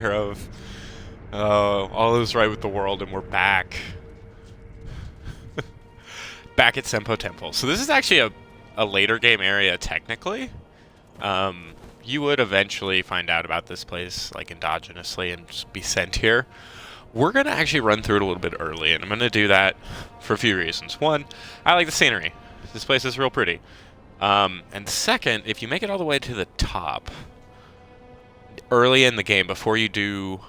of. All is right with the world, and we're back. Back at Senpo Temple. So this is actually a later game area, technically. You would eventually find out about this place, like, endogenously and just be sent here. We're going to actually run through it a little bit early, and I'm going to do that for a few reasons. One, I like the scenery. This place is real pretty. And second, if you make it all the way to the top early in the game, before you do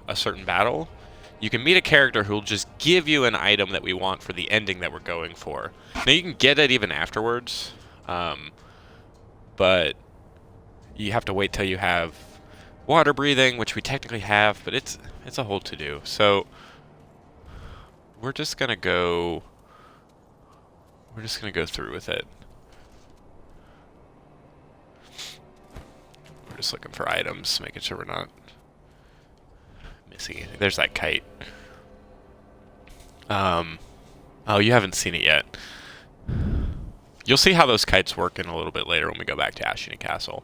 a certain battle, you can meet a character who will just give you an item that we want for the ending that we're going for. Now, you can get it even afterwards, but you have to wait till you have water breathing, which we technically have, but it's a whole to-do. So we're just gonna go through with it. We're just looking for items, making sure we're not missing anything. There's that kite. Oh, you haven't seen it yet. You'll see how those kites work in a little bit later when we go back to Ashina Castle.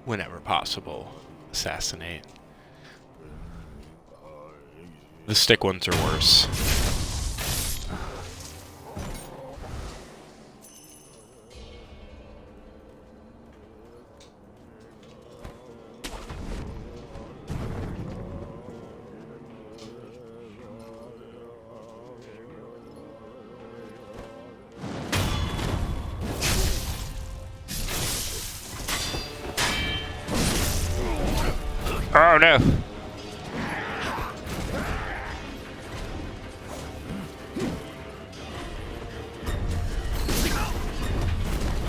Whenever possible, assassinate. The stick ones are worse. Oh no!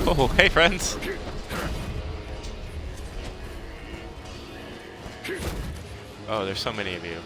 Oh, hey friends! Oh, there's so many of you.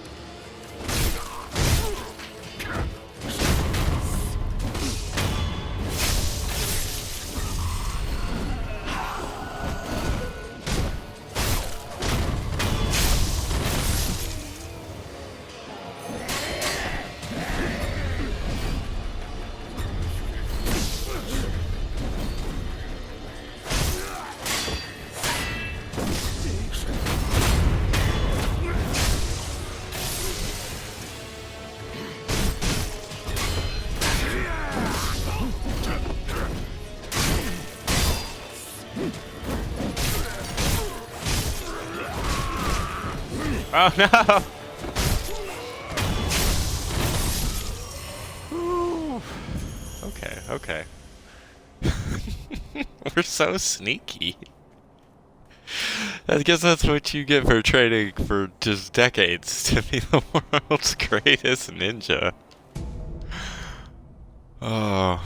Oh no! Ooh. Okay, okay. We're so sneaky. I guess that's what you get for training for just decades to be the world's greatest ninja. Oh.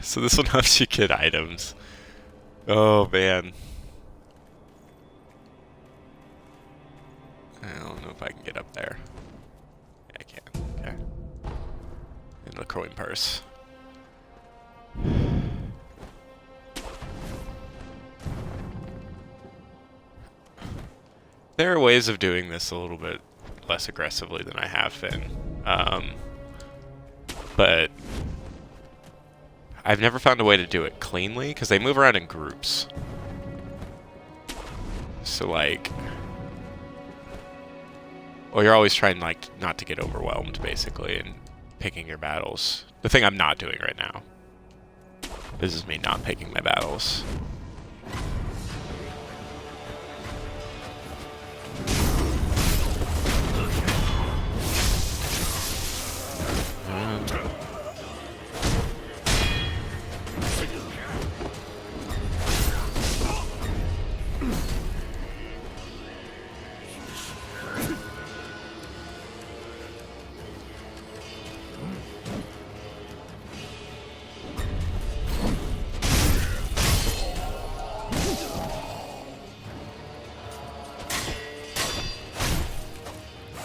So this one helps you get items. Oh man. I don't know if I can get up there. Yeah, I can. Okay. In the coin purse. There are ways of doing this a little bit less aggressively than I have been. But I've never found a way to do it cleanly, because they move around in groups. So, like... Well, you're always trying, like, not to get overwhelmed, basically, and picking your battles. The thing I'm not doing right now. This is me not picking my battles.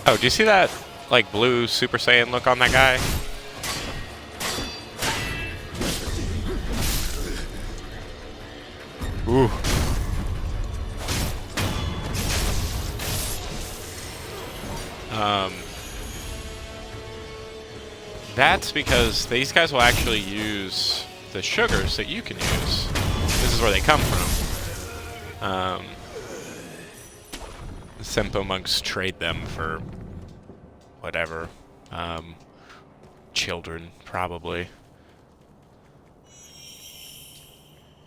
Oh, do you see that, like, blue Super Saiyan look on that guy? Ooh. That's because these guys will actually use the sugars that you can use. This is where they come from. The Senpo monks trade them for whatever. Children, probably.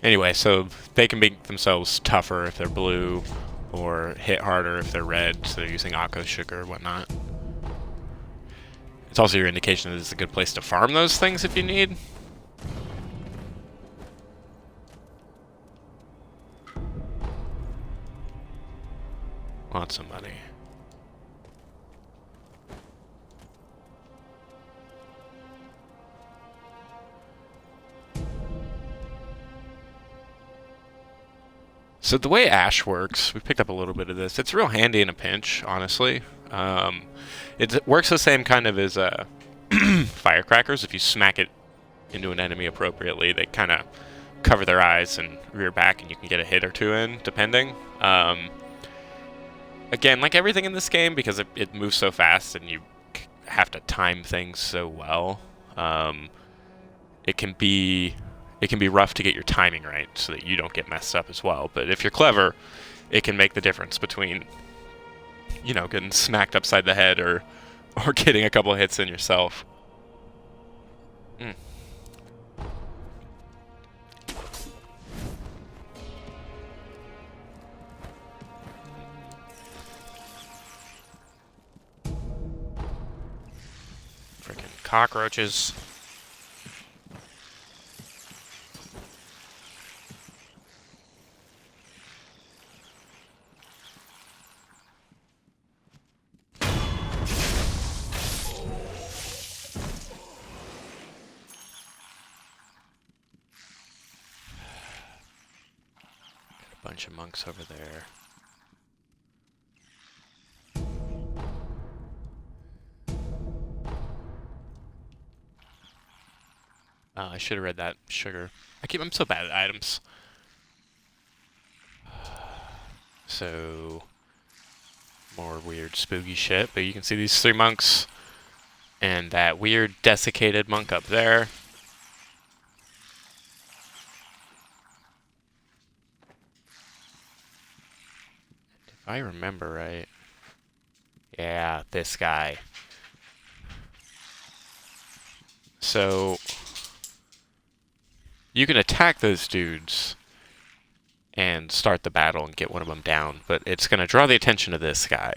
Anyway, so they can make themselves tougher if they're blue, or hit harder if they're red, so they're using Akko sugar or whatnot. It's also your indication that it's a good place to farm those things if you need. Lots of money. So the way Ash works, we picked up a little bit of this. It's real handy in a pinch, honestly. It works the same kind of as firecrackers. If you smack it into an enemy appropriately, they kind of cover their eyes and rear back, and you can get a hit or two in, depending. Again, like everything in this game, because it moves so fast and you have to time things so well, it can be rough to get your timing right so that you don't get messed up as well. But if you're clever, it can make the difference between, you know, getting smacked upside the head or getting a couple hits in yourself. Freaking cockroaches. Bunch of monks over there. I should have read that sugar. I'm so bad at items. So more weird spooky shit, but you can see these 3 monks and that weird desiccated monk up there. If I remember right. Yeah, this guy. So you can attack those dudes and start the battle and get one of them down, but it's going to draw the attention of this guy.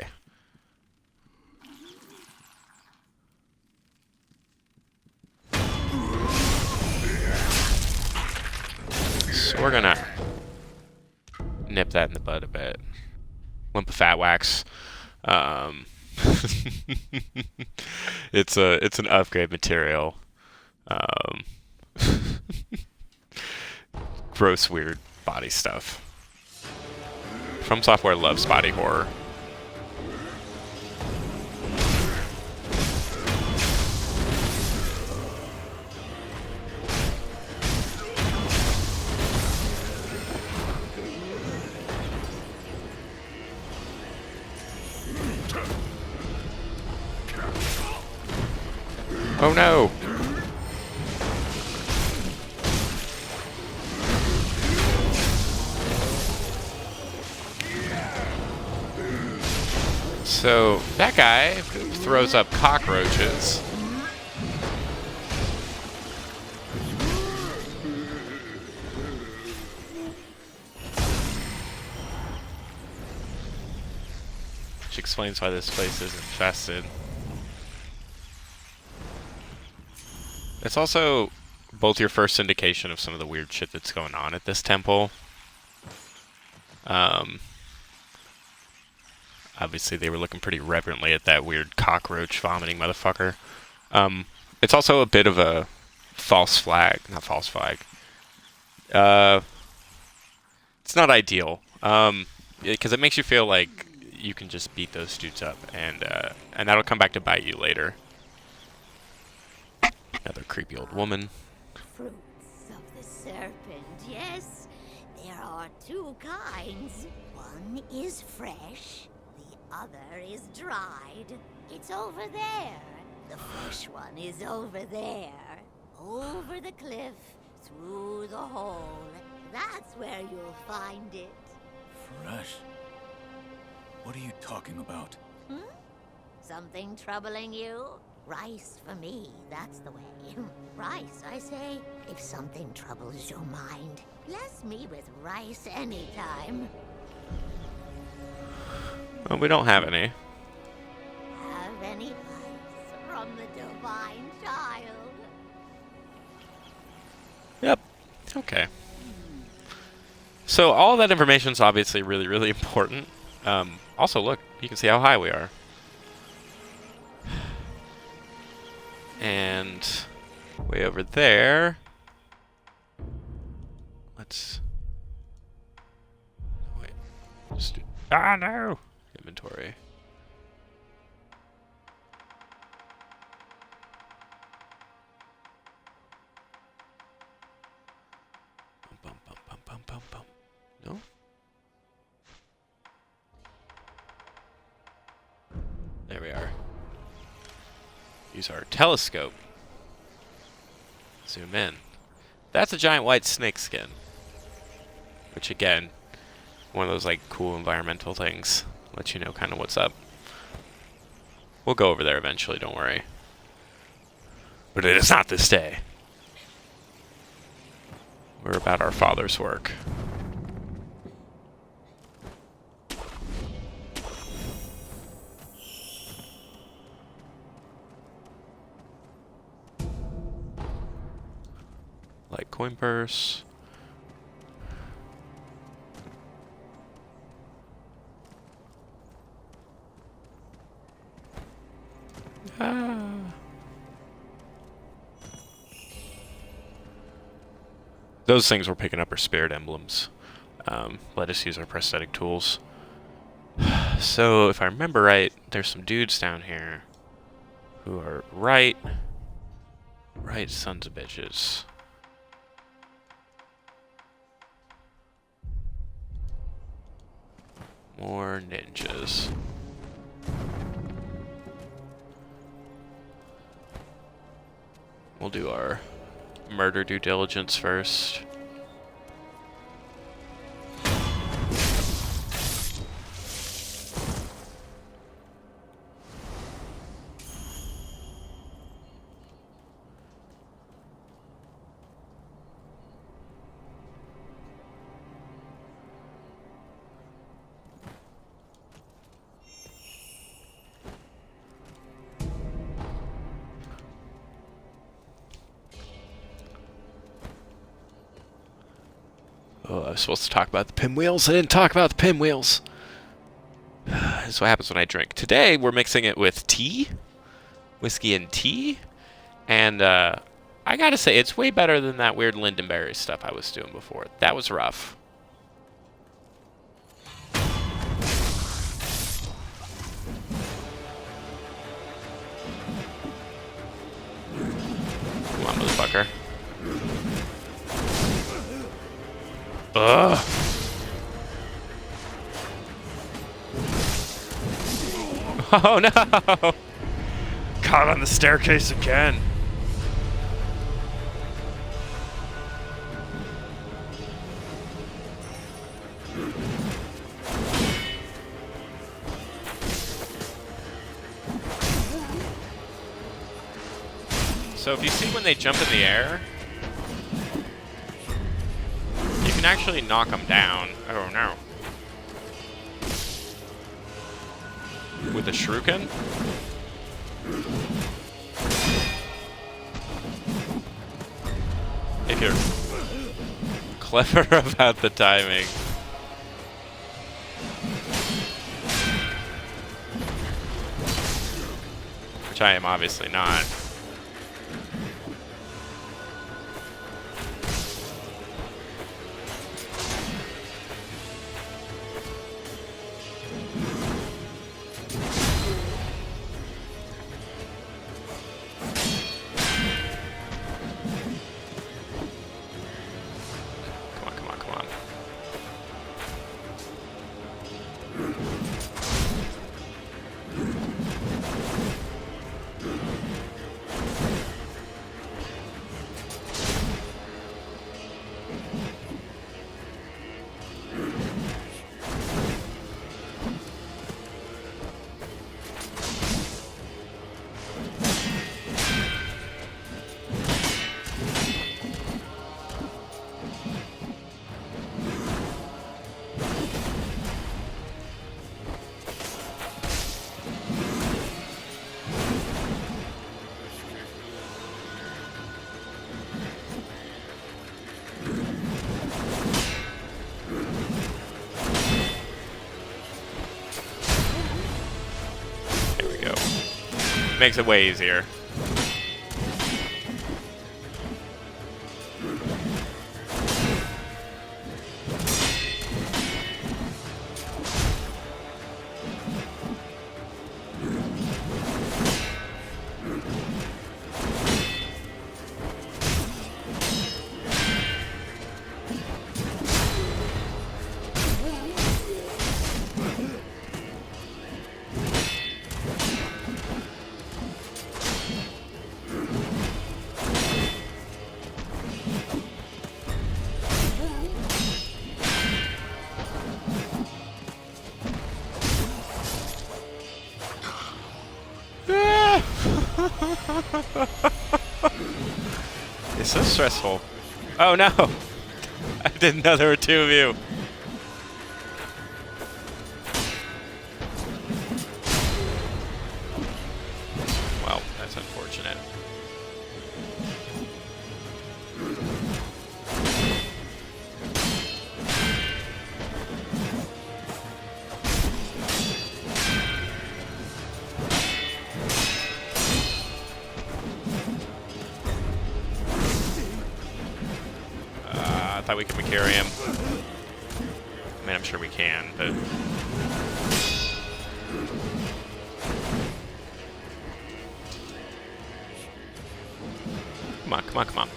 So we're going to nip that in the bud a bit. Limp of Fat Wax. It's an upgrade material. Gross, weird body stuff. From Software loves body horror. Oh no! So that guy throws up cockroaches. Which explains why this place is infested. It's also both your first indication of some of the weird shit that's going on at this temple. Obviously, they were looking pretty reverently at that weird cockroach vomiting motherfucker. It's also a bit of a false flag. Not false flag. It's not ideal. Because it makes you feel like you can just beat those dudes up, and that'll come back to bite you later. Another creepy old woman. Fruits of the serpent, yes. There are two kinds. One is fresh, the other is dried. It's over there. The fresh one is over there. Over the cliff, through the hole. That's where you'll find it. Fresh? What are you talking about? Something troubling you? Rice for me, that's the way. Rice, I say. If something troubles your mind, bless me with rice anytime. Well, we don't have any. Have any rice from the divine child? Yep. Okay. So all that information is obviously really, really important. Also, look, you can see how high we are. And way over there, let's wait. Just do, no! Inventory. Bum, bum, bum, bum, bum, bum. No? There we are. Use our telescope. Zoom in. That's a giant white snake skin. Which again, one of those like cool environmental things. Let you know kind of what's up. We'll go over there eventually, don't worry. But it is not this day. We're about our Father's work. Like coin purse. Ah. Those things we're picking up are spirit emblems. Let us use our prosthetic tools. So, if I remember right, there's some dudes down here who are right sons of bitches. More ninjas. We'll do our murder due diligence first. Oh, I was supposed to talk about the pinwheels. I didn't talk about the pinwheels. This is what happens when I drink. Today, we're mixing it with tea. Whiskey and tea. And I gotta say, it's way better than that weird lindenberry stuff I was doing before. That was rough. Come on, motherfucker. Ugh. Oh no! Caught on the staircase again. So if you see when they jump in the air, you can actually knock them down. Oh no. With a shuriken? If you're clever about the timing. Which I am obviously not. Makes it way easier. It's so stressful. Oh no! I didn't know there were two of you. Well, that's unfortunate. I thought we could carry him. I mean, I'm sure we can, but... Come on, come on, come on.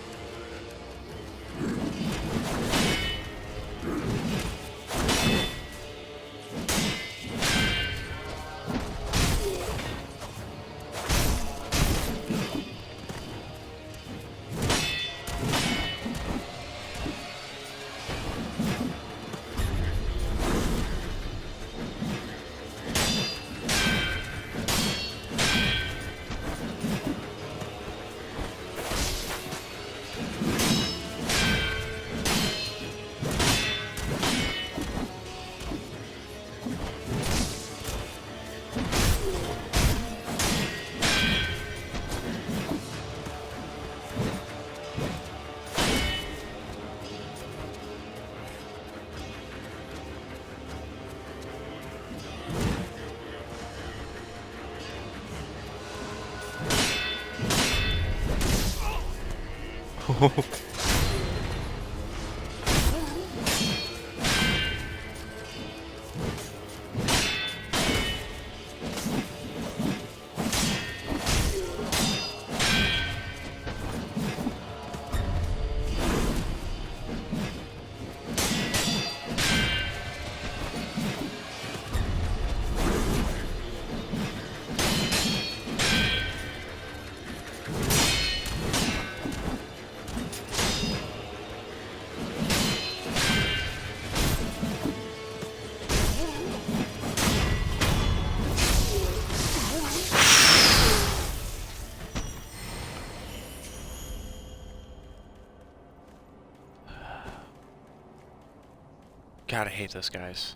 God, I hate those guys.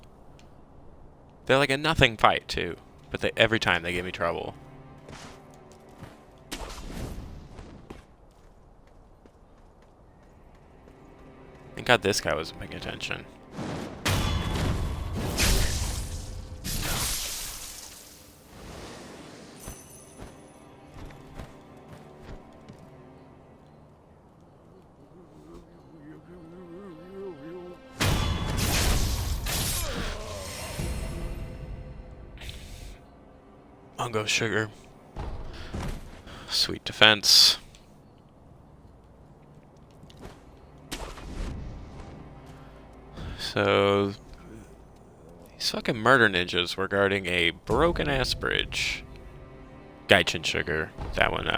They're like a nothing fight, too. But every time they give me trouble. Thank God this guy wasn't paying attention. Mungo sugar. Sweet defense. So these fucking murder ninjas were guarding a broken ass bridge. Gaichin sugar. That one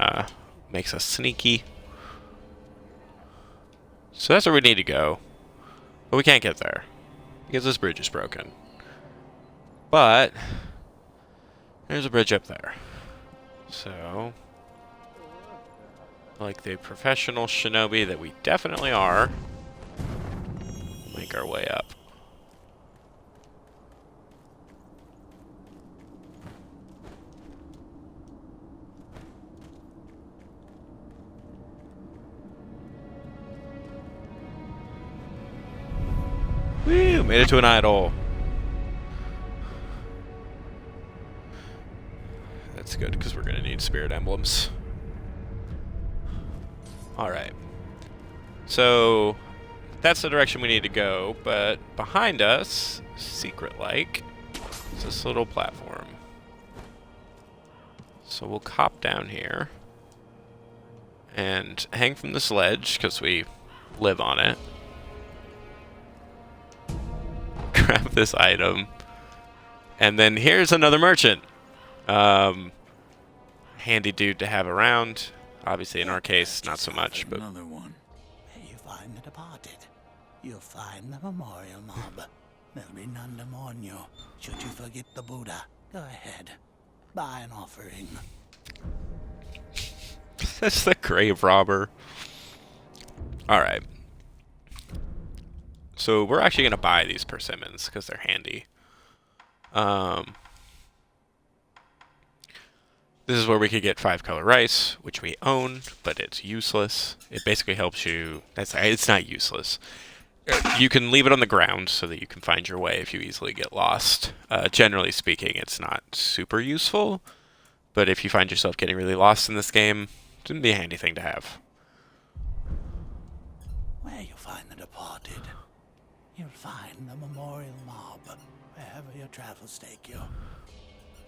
makes us sneaky. So that's where we need to go. But we can't get there. Because this bridge is broken. But there's a bridge up there. So, like the professional shinobi that we definitely are, make our way up. Woo! Made it to an idol. Let's good, because we're going to need spirit emblems. Alright. So, that's the direction we need to go, but behind us, secret-like, is this little platform. So we'll hop down here and hang from this ledge, because we live on it. Grab this item. And then here's another merchant. Handy dude to have around. Obviously, in our case, not so much, but... Another one. Where you find the departed, you'll find the memorial mob. There'll be none to mourn you, should you forget the Buddha. Go ahead, buy an offering. That's the grave robber. Alright. So we're actually going to buy these persimmons, because they're handy. This is where we could get 5-color rice, which we own, but it's useless. It basically helps you... It's not useless. You can leave it on the ground so that you can find your way if you easily get lost. Generally speaking, it's not super useful, but if you find yourself getting really lost in this game, it's going to be a handy thing to have. Where you find the departed, you'll find the memorial mob, wherever your travels take you.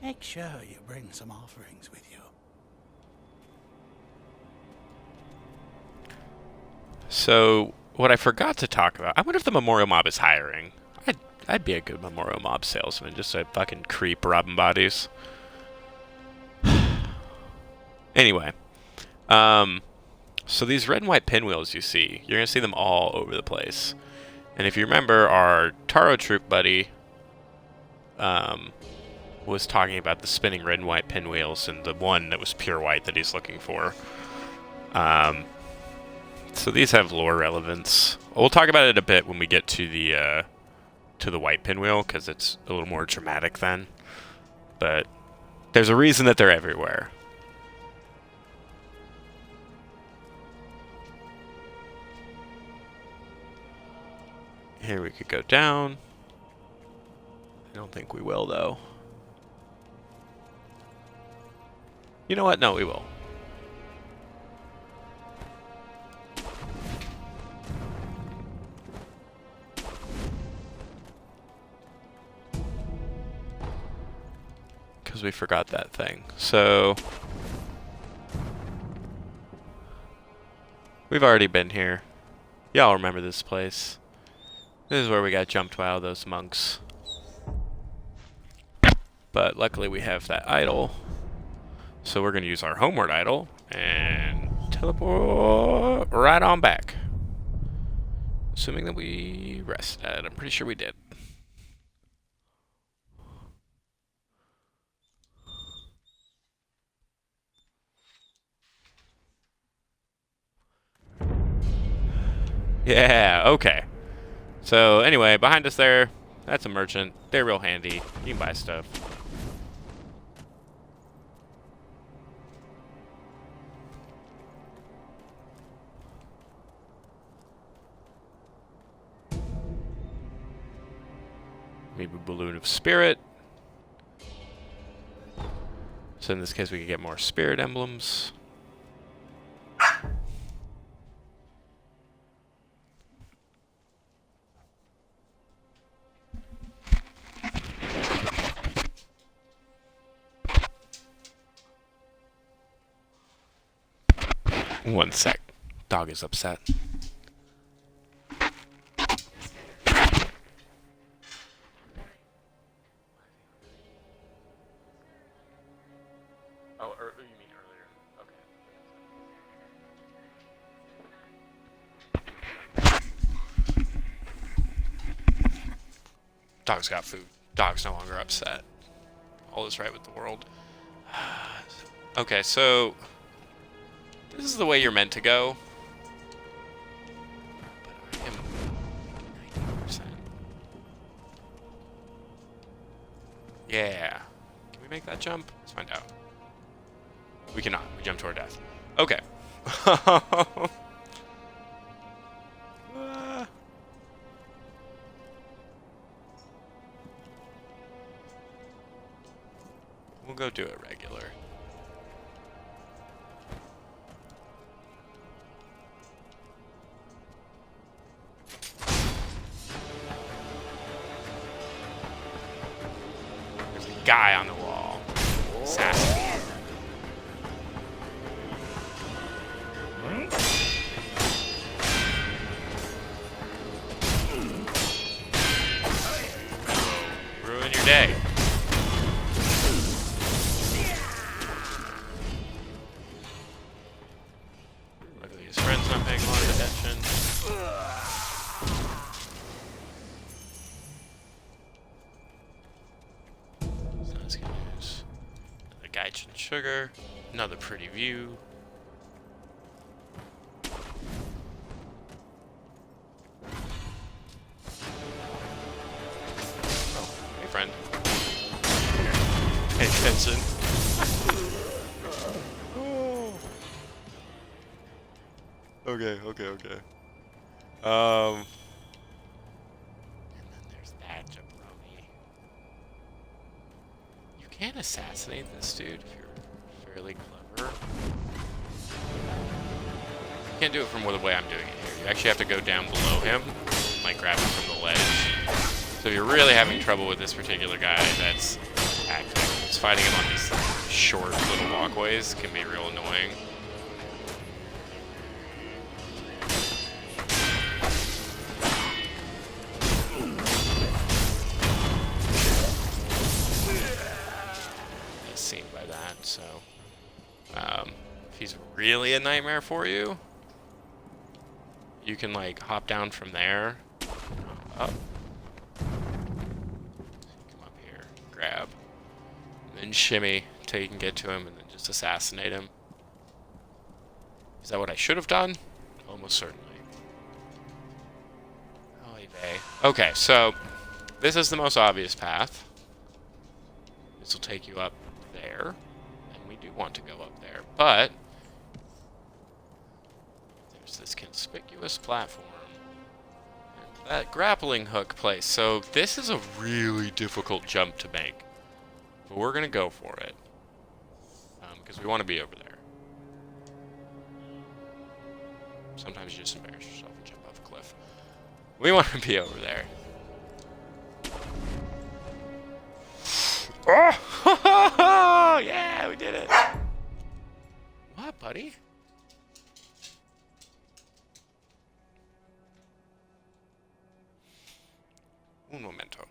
Make sure you bring some offerings with you. So, what I forgot to talk about, I wonder if the memorial mob is hiring. I'd be a good memorial mob salesman, just a fucking creep robbing bodies. Anyway, so these red and white pinwheels you see, you're gonna see them all over the place. And if you remember, our Taro Troop buddy was talking about the spinning red and white pinwheels and the one that was pure white that he's looking for. So these have lore relevance. We'll talk about it a bit when we get to the white pinwheel, because it's a little more dramatic then. But there's a reason that they're everywhere. Here we could go down. I don't think we will, though. You know what? No, we will. Because we forgot that thing. So... we've already been here. Y'all remember this place. This is where we got jumped by all those monks. But luckily we have that idol. So we're going to use our homeward idol and teleport right on back. Assuming that we rested. I'm pretty sure we did. Yeah, okay. So anyway, behind us there, that's a merchant. They're real handy. You can buy stuff. Maybe a balloon of spirit. So in this case, we could get more spirit emblems. One sec. Dog is upset. Oh, you mean earlier? Okay. Dog's got food. Dog's no longer upset. All is right with the world. Okay, so... this is the way you're meant to go. But I am 90%. Yeah. Can we make that jump? Let's find out. We cannot. We jump to our death. Okay. We'll go do it regular. guy on the wall. Assassin. Ruin your day. Luckily his friend's not paying a lot of attention. So that's good news. Another Gaijin sugar. Another pretty view. Oh, hey friend. Pay attention. Okay. And then there's that jabroni. You can assassinate this dude if you're fairly clever. You can't do it from the way I'm doing it here. You actually have to go down below him, and, like grab him from the ledge. So if you're really having trouble with this particular guy that's active, just fighting him on these short little walkways can be real annoying. Seen by that, so if he's really a nightmare for you, you can like hop down from there, up, come up here, grab, and then shimmy till you can get to him, and then just assassinate him. Is that what I should have done? Almost certainly. Holy bay. Okay, so this is the most obvious path. This will take you up there, and we do want to go up there, but there's this conspicuous platform and that grappling hook place. So this is a really difficult jump to make, but we're gonna go for it because we want to be over there. Sometimes you just embarrass yourself and jump off a cliff. We want to be over there. Oh! Yeah, we did it. What, buddy? Un momento.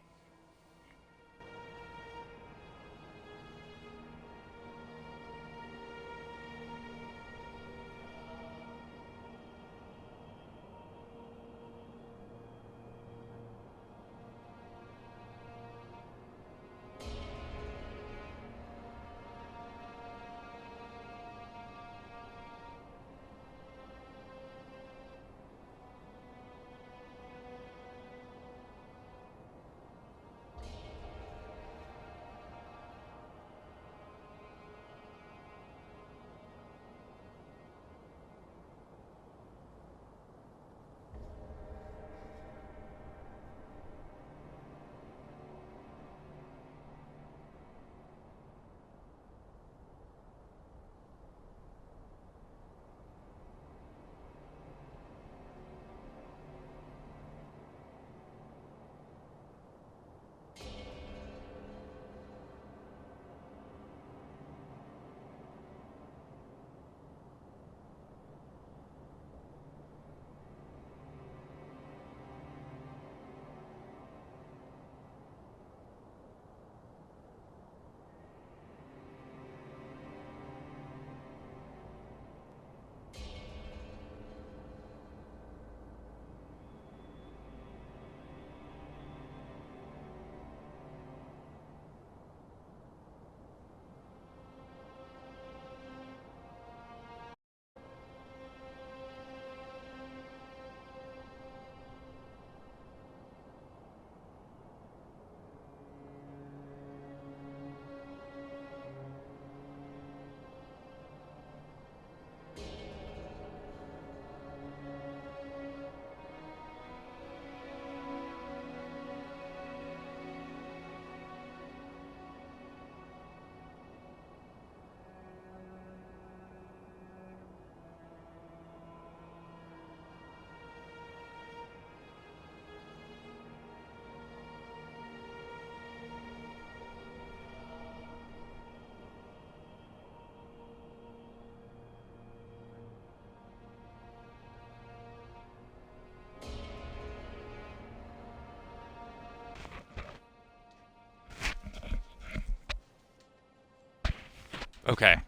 Okay.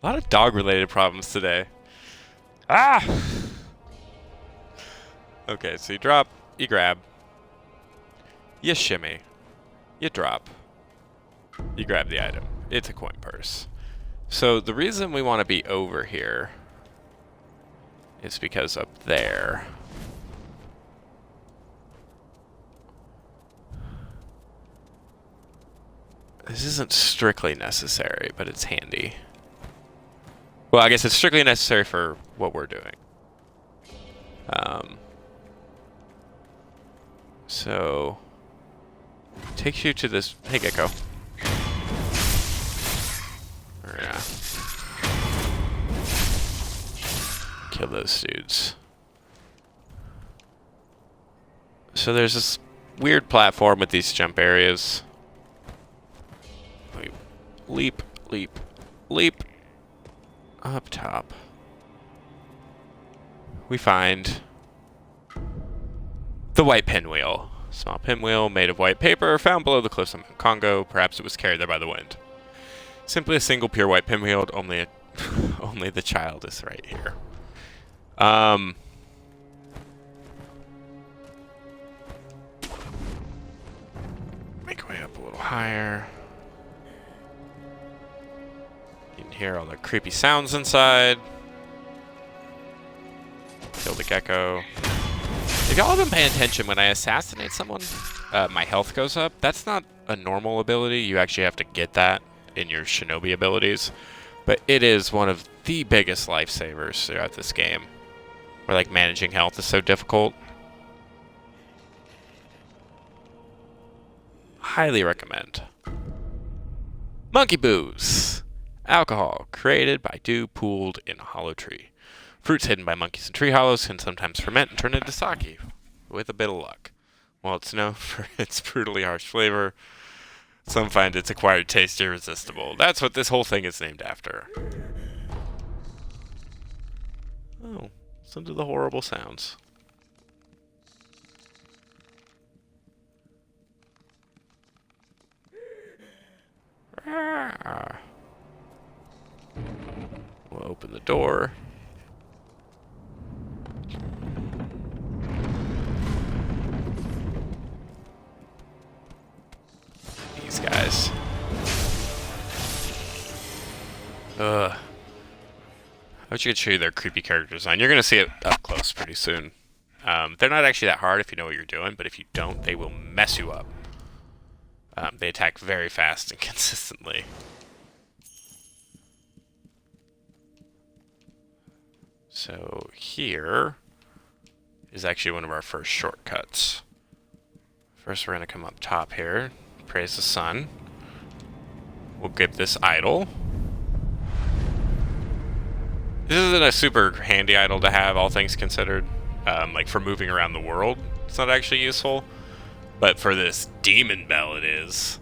A lot of dog-related problems today. Ah! Okay, so you drop, you grab, you shimmy, you drop, you grab the item. It's a coin purse. So the reason we want to be over here is because up there... This isn't strictly necessary, but it's handy. Well, I guess it's strictly necessary for what we're doing. So... Takes you to this... Hey, Gecko. We're gonna kill those dudes. So there's this weird platform with these jump areas. Leap, leap, leap. Up top. We find the white pinwheel. Small pinwheel made of white paper found below the cliffs of Congo. Perhaps it was carried there by the wind. Simply a single pure white pinwheel. Only the child is right here. Make way up a little higher. You can hear all the creepy sounds inside. Kill the gecko. If y'all have been paying attention, when I assassinate someone, my health goes up. That's not a normal ability. You actually have to get that in your shinobi abilities. But it is one of the biggest lifesavers throughout this game. Where like managing health is so difficult. Highly recommend. Monkey Booze. Alcohol created by dew pooled in a hollow tree. Fruits hidden by monkeys in tree hollows can sometimes ferment and turn into sake, with a bit of luck. While it's known for its brutally harsh flavor, some find its acquired taste irresistible. That's what this whole thing is named after. Oh, listen to the horrible sounds. We'll open the door. These guys. I wish you could show you their creepy character design. You're going to see it up close pretty soon. They're not actually that hard if you know what you're doing, but if you don't, they will mess you up. They attack very fast and consistently. So here is actually one of our first shortcuts. First we're going to come up top here, praise the sun. We'll get this idol. This isn't a super handy idol to have, all things considered. Like for moving around the world, it's not actually useful. But for this demon bell it is.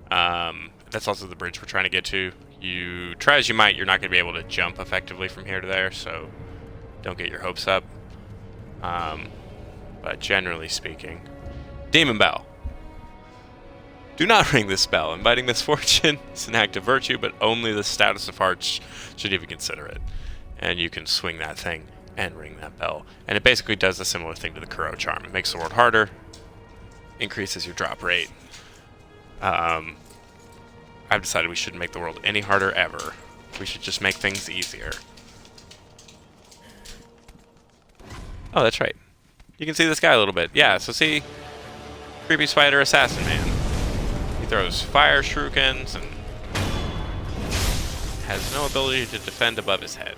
That's also the bridge we're trying to get to. You try as you might, you're not going to be able to jump effectively from here to there, so don't get your hopes up. But generally speaking, demon bell. Do not ring this bell. Inviting misfortune is an act of virtue, but only the stoutest of hearts should even consider it. And you can swing that thing and ring that bell. And it basically does a similar thing to the Kuro charm. It makes the world harder, increases your drop rate. I've decided we shouldn't make the world any harder ever. We should just make things easier. Oh, that's right. You can see this guy a little bit. Yeah, so see, creepy spider assassin man. He throws fire shurikens and has no ability to defend above his head.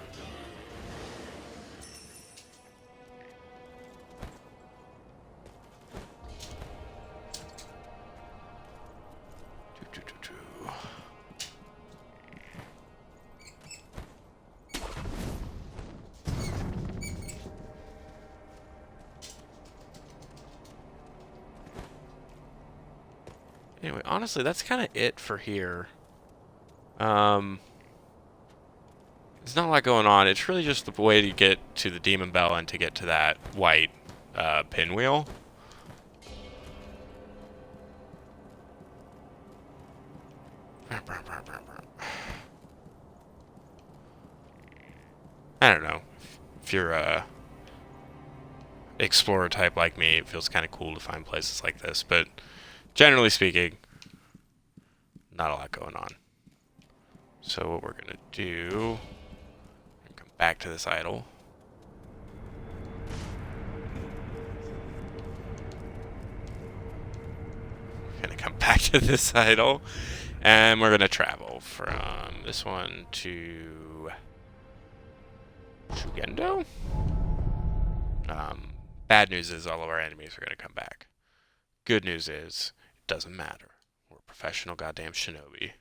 Anyway, honestly, that's kind of it for here. There's not a lot going on. It's really just the way to get to the Demon Bell and to get to that white pinwheel. I don't know. If you're a explorer type like me, it feels kind of cool to find places like this. But generally speaking, not a lot going on. So what we're gonna do, come back to this idol. We're gonna come back to this idol, and we're gonna travel from this one to Shugendo. Bad news is all of our enemies are gonna come back. Good news is it doesn't matter. We're professional goddamn shinobi.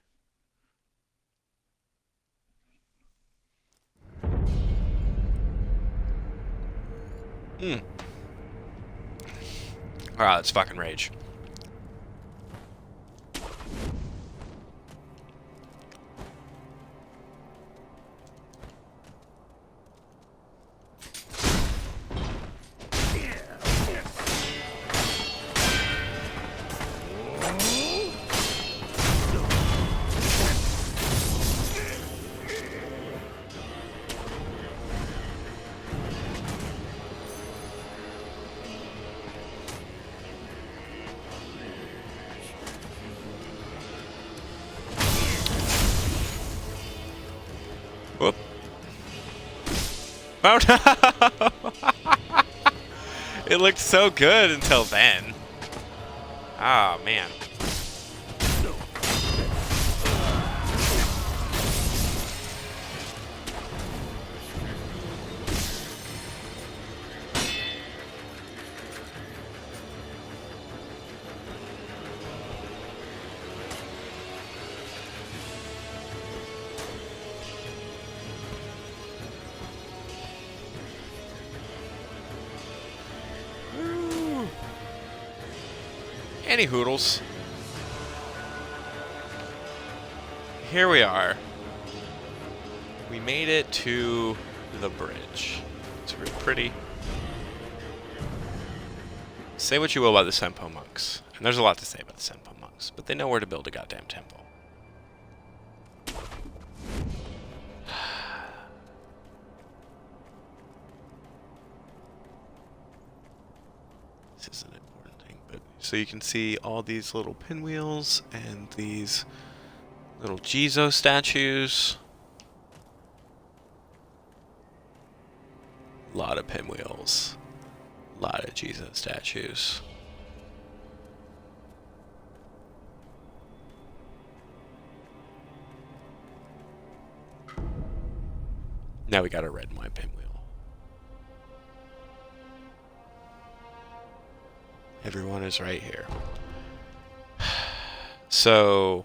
Alright, let's fucking rage. Whoop. Oh no! It looked so good until then. Oh man. Any hoodles. Here we are. We made it to the bridge. It's really pretty. Say what you will about the Senpo monks, and there's a lot to say about the Senpo monks, but they know where to build a goddamn temple. This is an important thing, but so you can see all these little pinwheels and these little Jizo statues. A lot of pinwheels. A lot of Jizo statues. Now we got a red and white pinwheel. Everyone is right here. So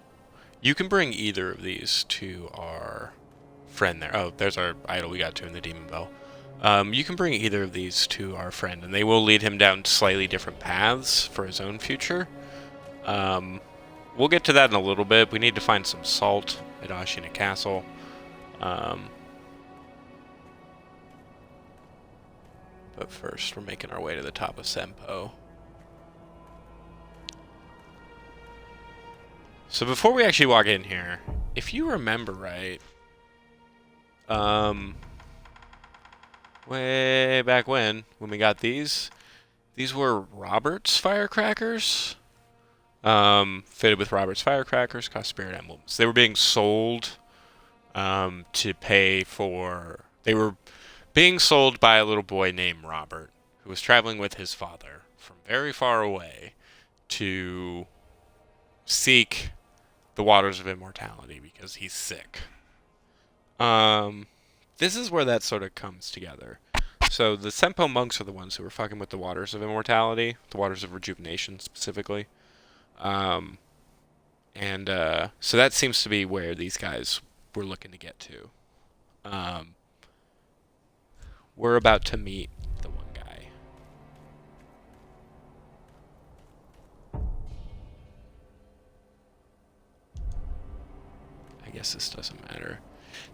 you can bring either of these to our friend there. Oh, there's our idol we got to in the Demon Bell. You can bring either of these to our friend, and they will lead him down slightly different paths for his own future. We'll get to that in a little bit. We need to find some salt at Ashina Castle. But first, we're making our way to the top of Senpo. So before we actually walk in here, if you remember right, way back when we got these were Robert's firecrackers, fitted with Robert's firecrackers, cost spirit emblems. They were being sold to pay for. They were being sold by a little boy named Robert, who was traveling with his father from very far away to seek the waters of immortality because he's sick. This is where that sort of comes together. So the Senpo monks are the ones who were fucking with the waters of immortality, the waters of rejuvenation specifically. So that seems to be where these guys were looking to get to. We're about to meet the one guy. I guess this doesn't matter.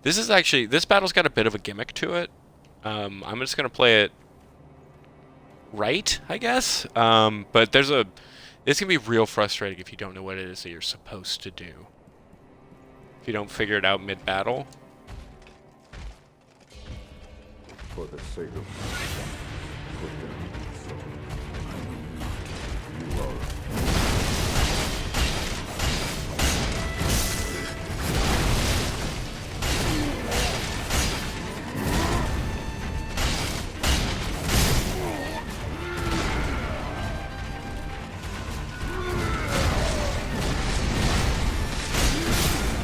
This battle's got a bit of a gimmick to it. I'm just gonna play it right, I guess. But this can be real frustrating if you don't know what it is that you're supposed to do. If you don't figure it out mid-battle. For the sake of put them so. You are.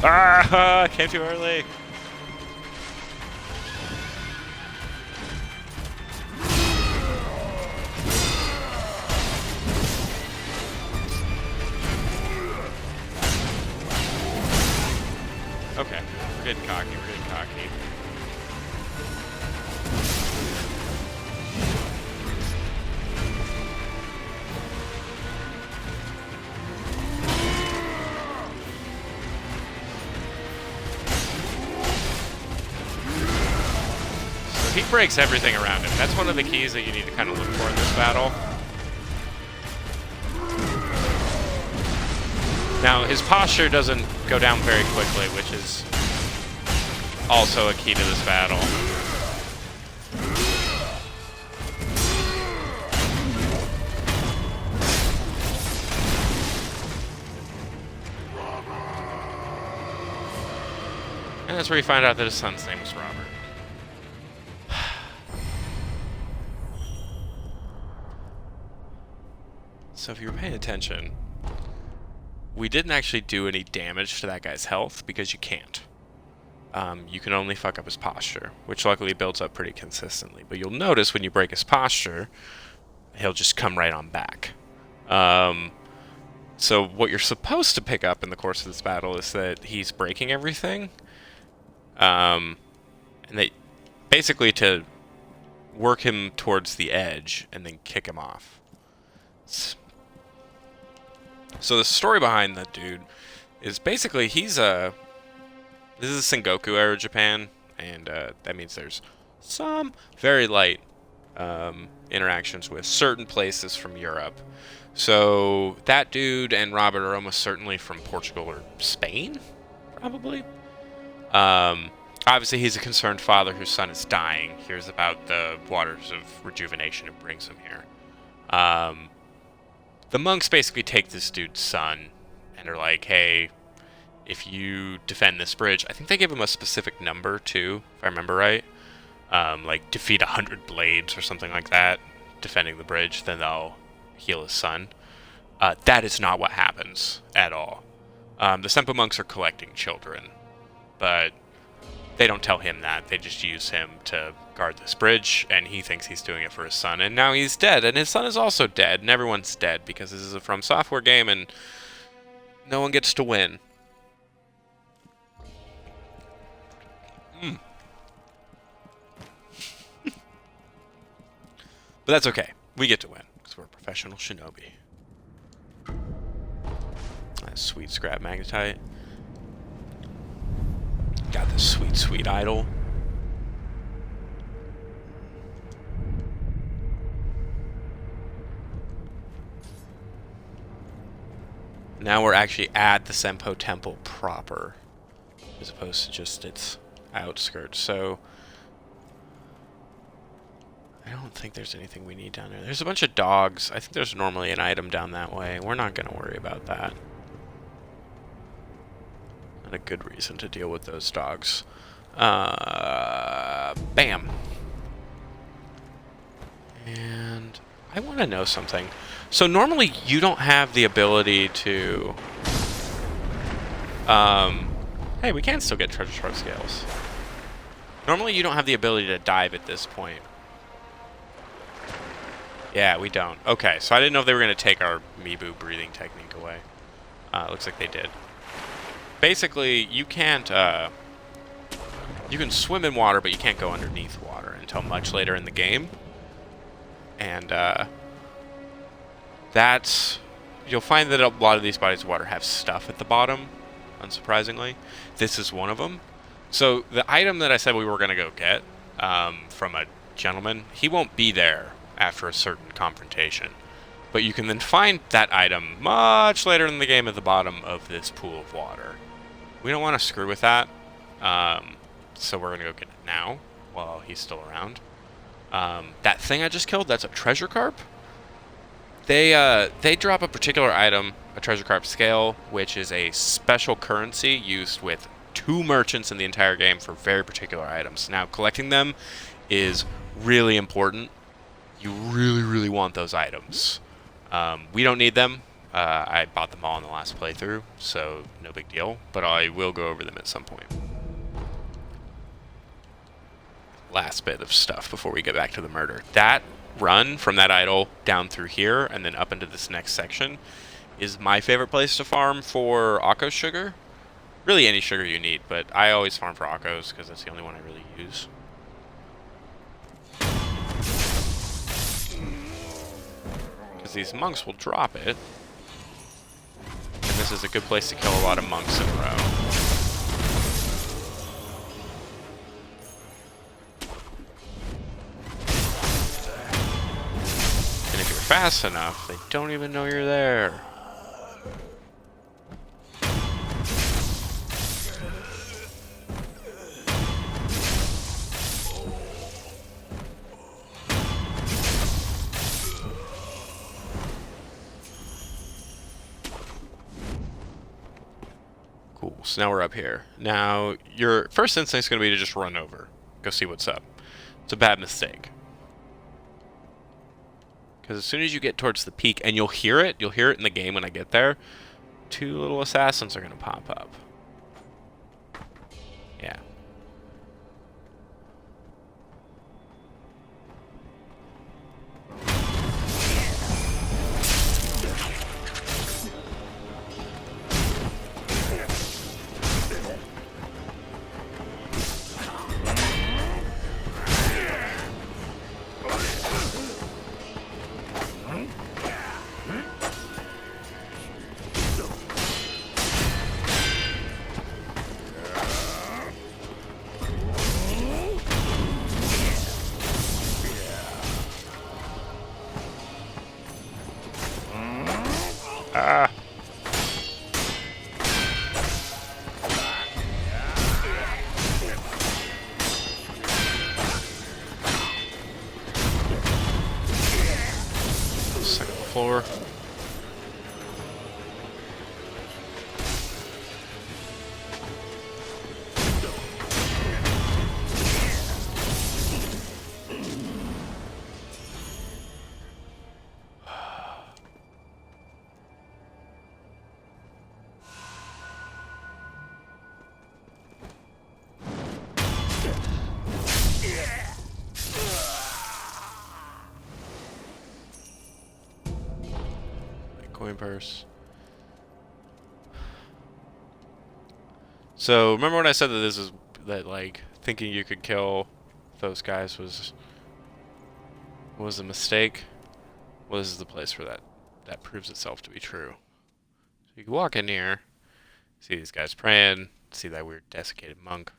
Ah, came too early. Okay, we're getting cocky, we're getting cocky. So he breaks everything around him. That's one of the keys that you need to kind of look for in this battle. Now, his posture doesn't go down very quickly, which is also a key to this battle. And that's where you find out that his son's name was Robert. So if you were paying attention, we didn't actually do any damage to that guy's health because you can't. You can only fuck up his posture, which luckily builds up pretty consistently. But you'll notice when you break his posture, he'll just come right on back. So what you're supposed to pick up in the course of this battle is that he's breaking everything. And that basically to work him towards the edge and then kick him off. So the story behind that dude is basically this is Sengoku era Japan, and that means there's some very light interactions with certain places from Europe. So that dude and Robert are almost certainly from Portugal or Spain, probably. Obviously, he's a concerned father whose son is dying, hears about the waters of rejuvenation and brings him here. The monks basically take this dude's son and are like, hey, if you defend this bridge, I think they give him a specific number too, if I remember right. Like defeat 100 blades or something like that, defending the bridge, then they'll heal his son. That is not what happens at all. The Senpo monks are collecting children, but they don't tell him that. They just use him to guard this bridge, and he thinks he's doing it for his son, and now he's dead, and his son is also dead, and everyone's dead because this is a From Software game, and no one gets to win. But that's okay. We get to win, because we're a professional shinobi. That sweet scrap magnetite. Got this sweet, sweet idol. Now we're actually at the Senpo Temple proper, as opposed to just its outskirts. So I don't think there's anything we need down there. There's a bunch of dogs. I think there's normally an item down that way. We're not going to worry about that. Not a good reason to deal with those dogs. Bam. And I want to know something. So normally you don't have the ability to... hey, we can still get treasure trove scales. Normally you don't have the ability to dive at this point. Yeah, we don't. Okay, so I didn't know if they were going to take our Mibu breathing technique away. Looks like they did. Basically, you can't... you can swim in water, but you can't go underneath water until much later in the game. And, that's... You'll find that a lot of these bodies of water have stuff at the bottom, unsurprisingly. This is one of them. So, the item that I said we were going to go get from a gentleman, he won't be there after a certain confrontation. But you can then find that item much later in the game at the bottom of this pool of water. We don't want to screw with that, so we're going to go get it now, while he's still around. That thing I just killed, that's a treasure carp. They drop a particular item, a treasure carp scale, which is a special currency used with 2 merchants in the entire game for very particular items. Now, collecting them is really important. You really, really want those items. We don't need them. I bought them all in the last playthrough, so no big deal. But I will go over them at some point. Last bit of stuff before we get back to the murder. That run from that idol down through here and then up into this next section is my favorite place to farm for Akko's sugar. Really any sugar you need, but I always farm for Akko's because that's the only one I really use. Because these monks will drop it. And this is a good place to kill a lot of monks in a row. And if you're fast enough, they don't even know you're there. Cool, so now we're up here. Now, your first instinct is going to be to just run over. Go see what's up. It's a bad mistake. Because as soon as you get towards the peak, and you'll hear it in the game when I get there, 2 little assassins are going to pop up. Yeah. Ah. Second floor. Coin purse. So remember when I said that this is like thinking you could kill those guys was a mistake? Well, this is the place where that proves itself to be true. So you can walk in here, see these guys praying, see that weird desiccated monk.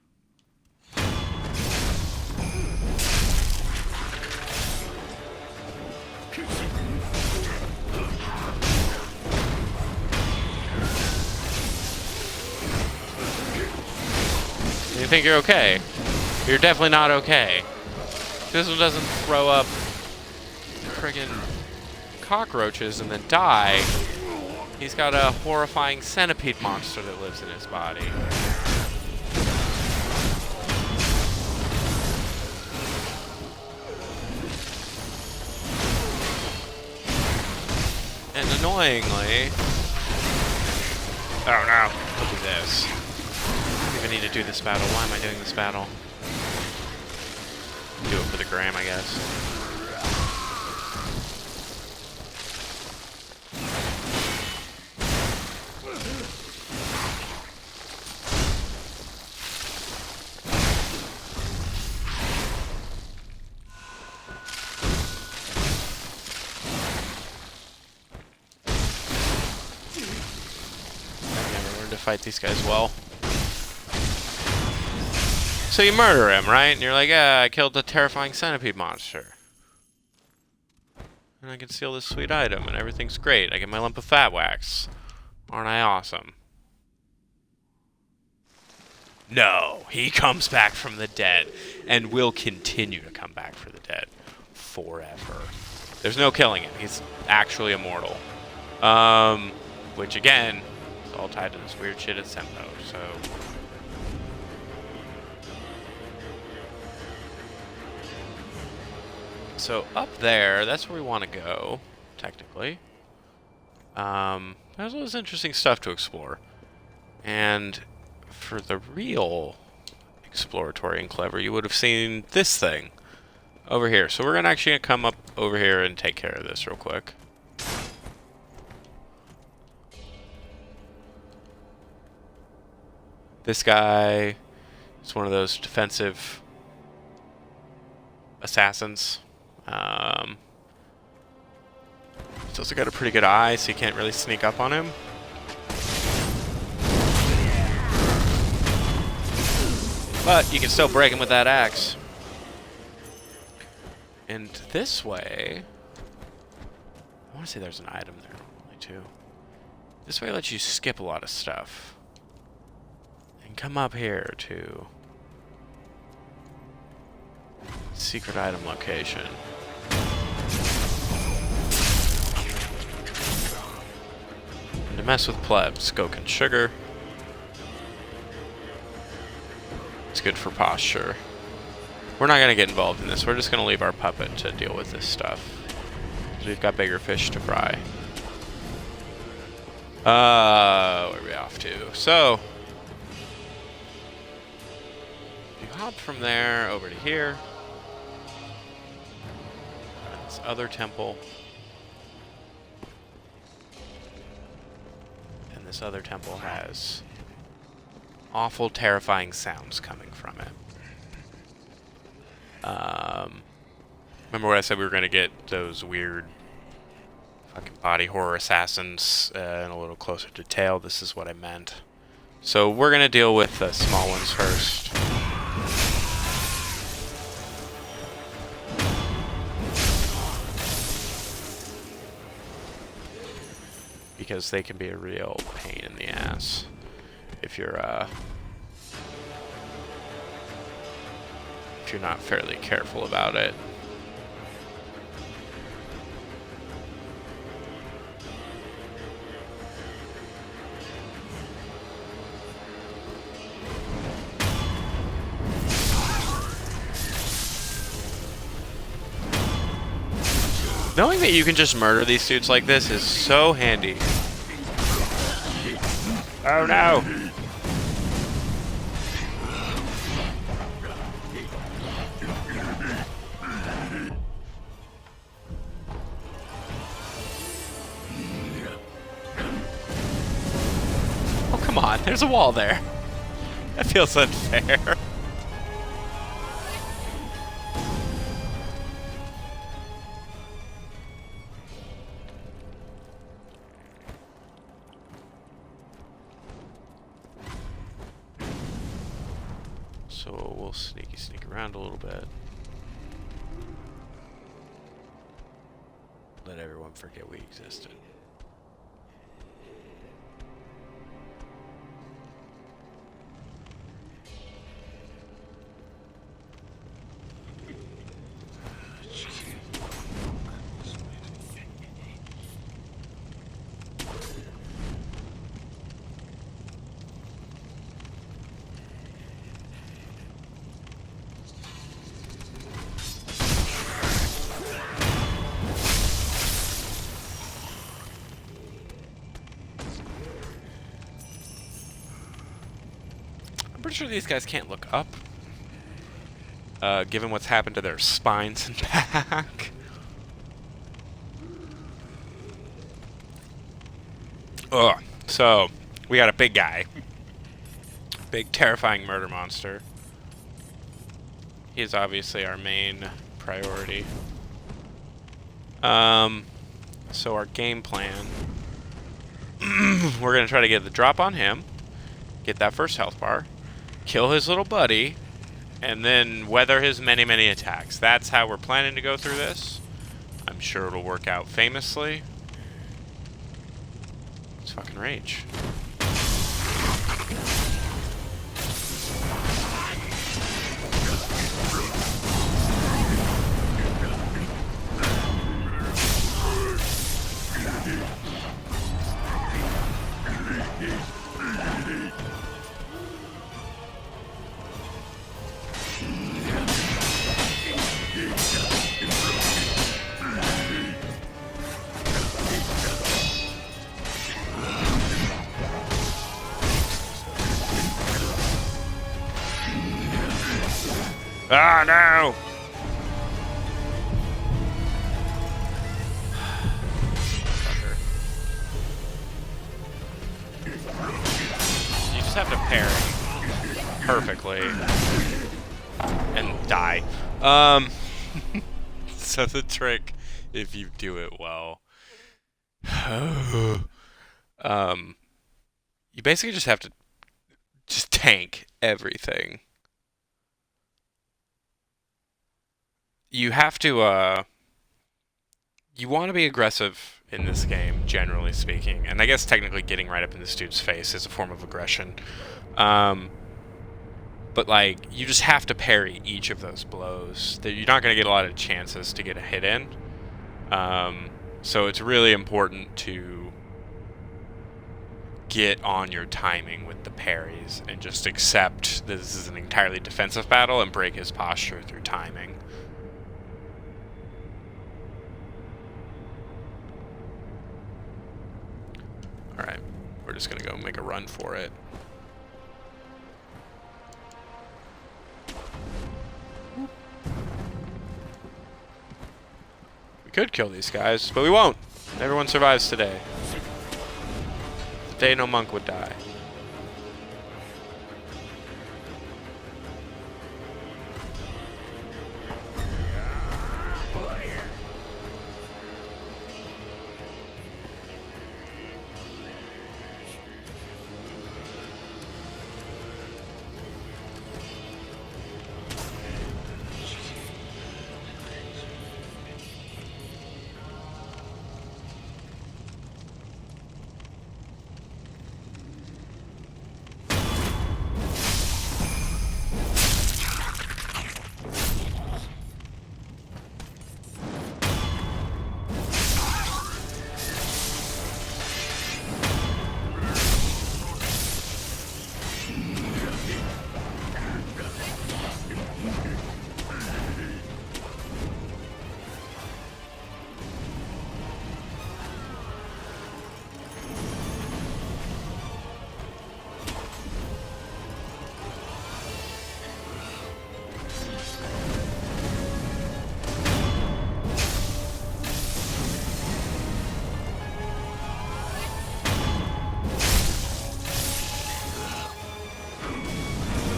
You think you're okay? You're definitely not okay. This one doesn't throw up friggin' cockroaches and then die. He's got a horrifying centipede monster that lives in his body. And annoyingly... Oh no, I'll do this. I need to do this battle. Why am I doing this battle? Do it for the gram, I guess. I've never learned to fight these guys well. So you murder him, right? And you're like, yeah, I killed the terrifying centipede monster. And I can steal this sweet item, and everything's great. I get my lump of fat wax. Aren't I awesome? No, he comes back from the dead, and will continue to come back for the dead. forever. There's no killing him. He's actually immortal. Which again, is all tied to this weird shit at Sempo, so... So up there, that's where we want to go, technically. There's all this interesting stuff to explore. And for the real exploratory and clever, you would have seen this thing over here. So we're actually gonna come up over here and take care of this real quick. This guy is one of those defensive assassins. He's also got a pretty good eye, so you can't really sneak up on him. But you can still break him with that axe. And this way... I want to say there's an item there normally, too. This way lets you skip a lot of stuff. And come up here to... secret item location. And to mess with plebs, Gok and Sugar. It's good for posture. We're not going to get involved in this. We're just going to leave our puppet to deal with this stuff. We've got bigger fish to fry. Where are we off to? So, you hop from there over to here. This other temple. And this other temple has awful, terrifying sounds coming from it. Remember what I said we were going to get those weird fucking body horror assassins in a little closer detail? This is what I meant. So we're going to deal with the small ones first. Because they can be a real pain in the ass if you're not fairly careful about it. Knowing that you can just murder these dudes like this is so handy. Oh no! Oh, come on. There's a wall there. That feels unfair. So we'll sneak around a little bit. Let everyone forget we existed. I'm pretty sure these guys can't look up, given what's happened to their spines and back. Ugh. So, we got a big guy. Big, terrifying murder monster. He is obviously our main priority. So our game plan... we're going to try to get the drop on him, get that first health bar, kill his little buddy, and then weather his many, many attacks. That's how we're planning to go through this. I'm sure it'll work out famously. Let's fucking rage. Ah, no! Fucker. You just have to parry perfectly and die. So the trick, if you do it well, you basically just have to just tank everything. You have to, you want to be aggressive in this game, generally speaking. And I guess technically getting right up in this dude's face is a form of aggression. But, like, you just have to parry each of those blows. You're not going to get a lot of chances to get a hit in. So it's really important to get on your timing with the parries and just accept that this is an entirely defensive battle and break his posture through timing. Alright, we're just gonna go make a run for it. We could kill these guys, but we won't. Everyone survives today. Today no monk would die.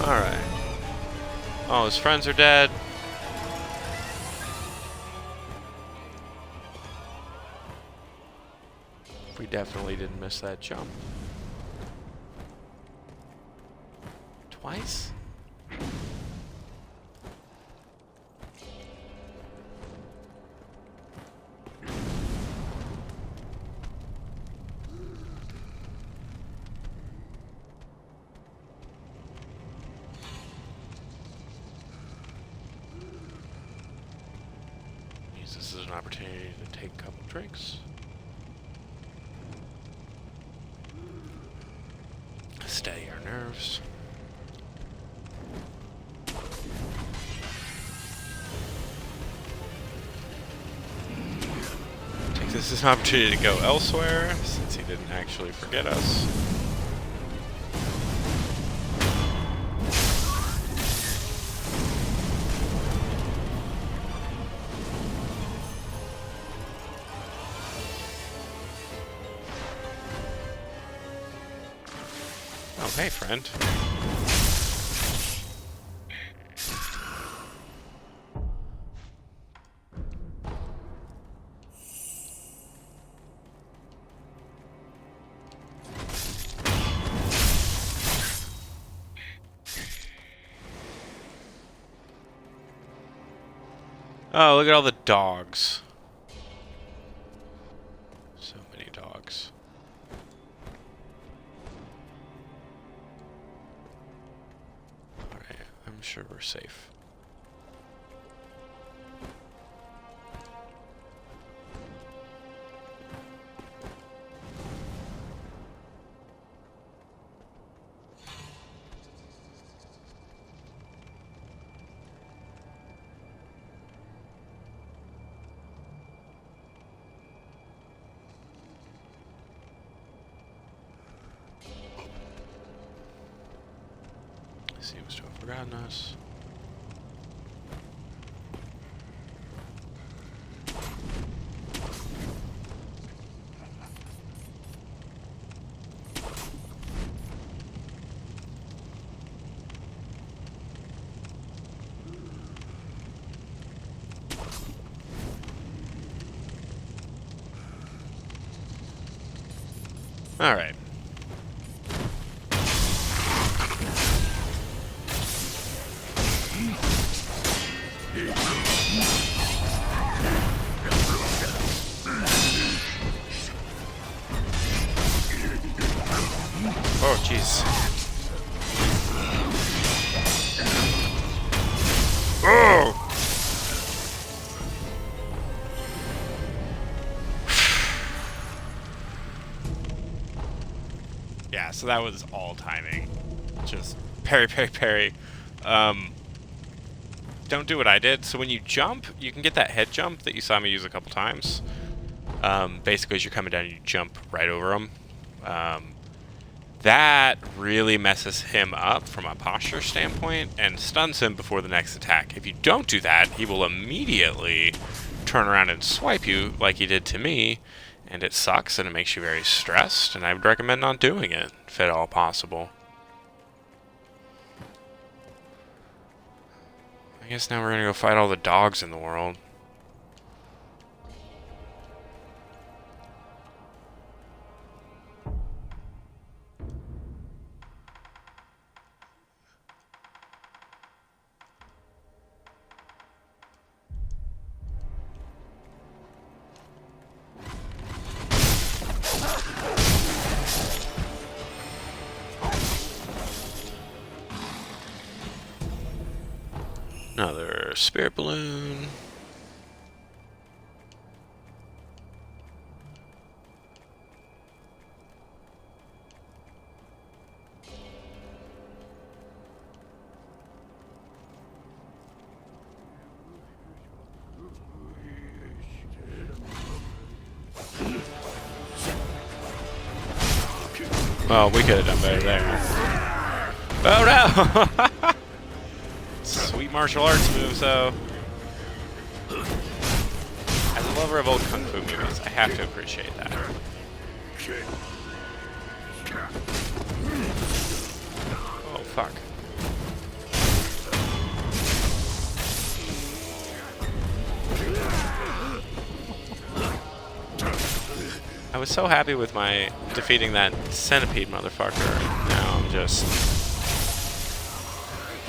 Alright. Oh, his friends are dead. We definitely didn't miss that jump. Twice? This is an opportunity to take a couple drinks. Steady our nerves. Take this as an opportunity to go elsewhere, since he didn't actually forget us. Oh, hey, friend. Oh, look at all the dogs. So many dogs. Alright, I'm sure we're safe. Seems to have forgotten us. Alright. Oh, jeez. Oh! Yeah, so that was all timing. Just parry, parry, parry. Don't do what I did. So when you jump, you can get that head jump that you saw me use a couple times. Basically, as you're coming down, you jump right over him. That really messes him up from a posture standpoint and stuns him before the next attack. If you don't do that, he will immediately turn around and swipe you like he did to me, and it sucks and it makes you very stressed, and I would recommend not doing it if at all possible. I guess now we're gonna go fight all the dogs in the world. Another spirit balloon. Well, we could have done better there. Oh no! Sweet martial arts moves, though. As a lover of old kung fu movies, I have to appreciate that. Oh, fuck. I was so happy with my defeating that centipede motherfucker. Now I'm just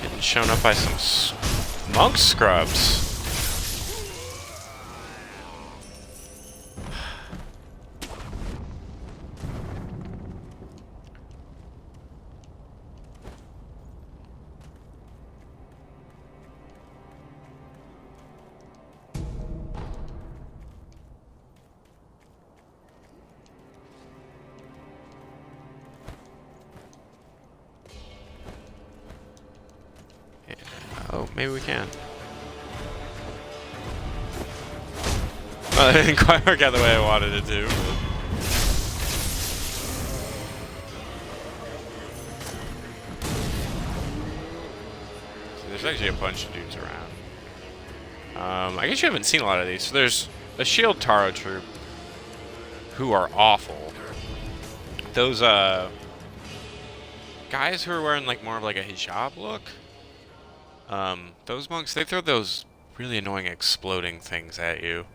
getting shown up by some monk scrubs. Oh, maybe we can. Well, it didn't quite work out the way I wanted it to. So there's actually a bunch of dudes around. I guess you haven't seen a lot of these. So there's a Shield Taro troop who are awful. Those guys who are wearing like more of like a hijab look. Those monks, they throw those really annoying exploding things at you.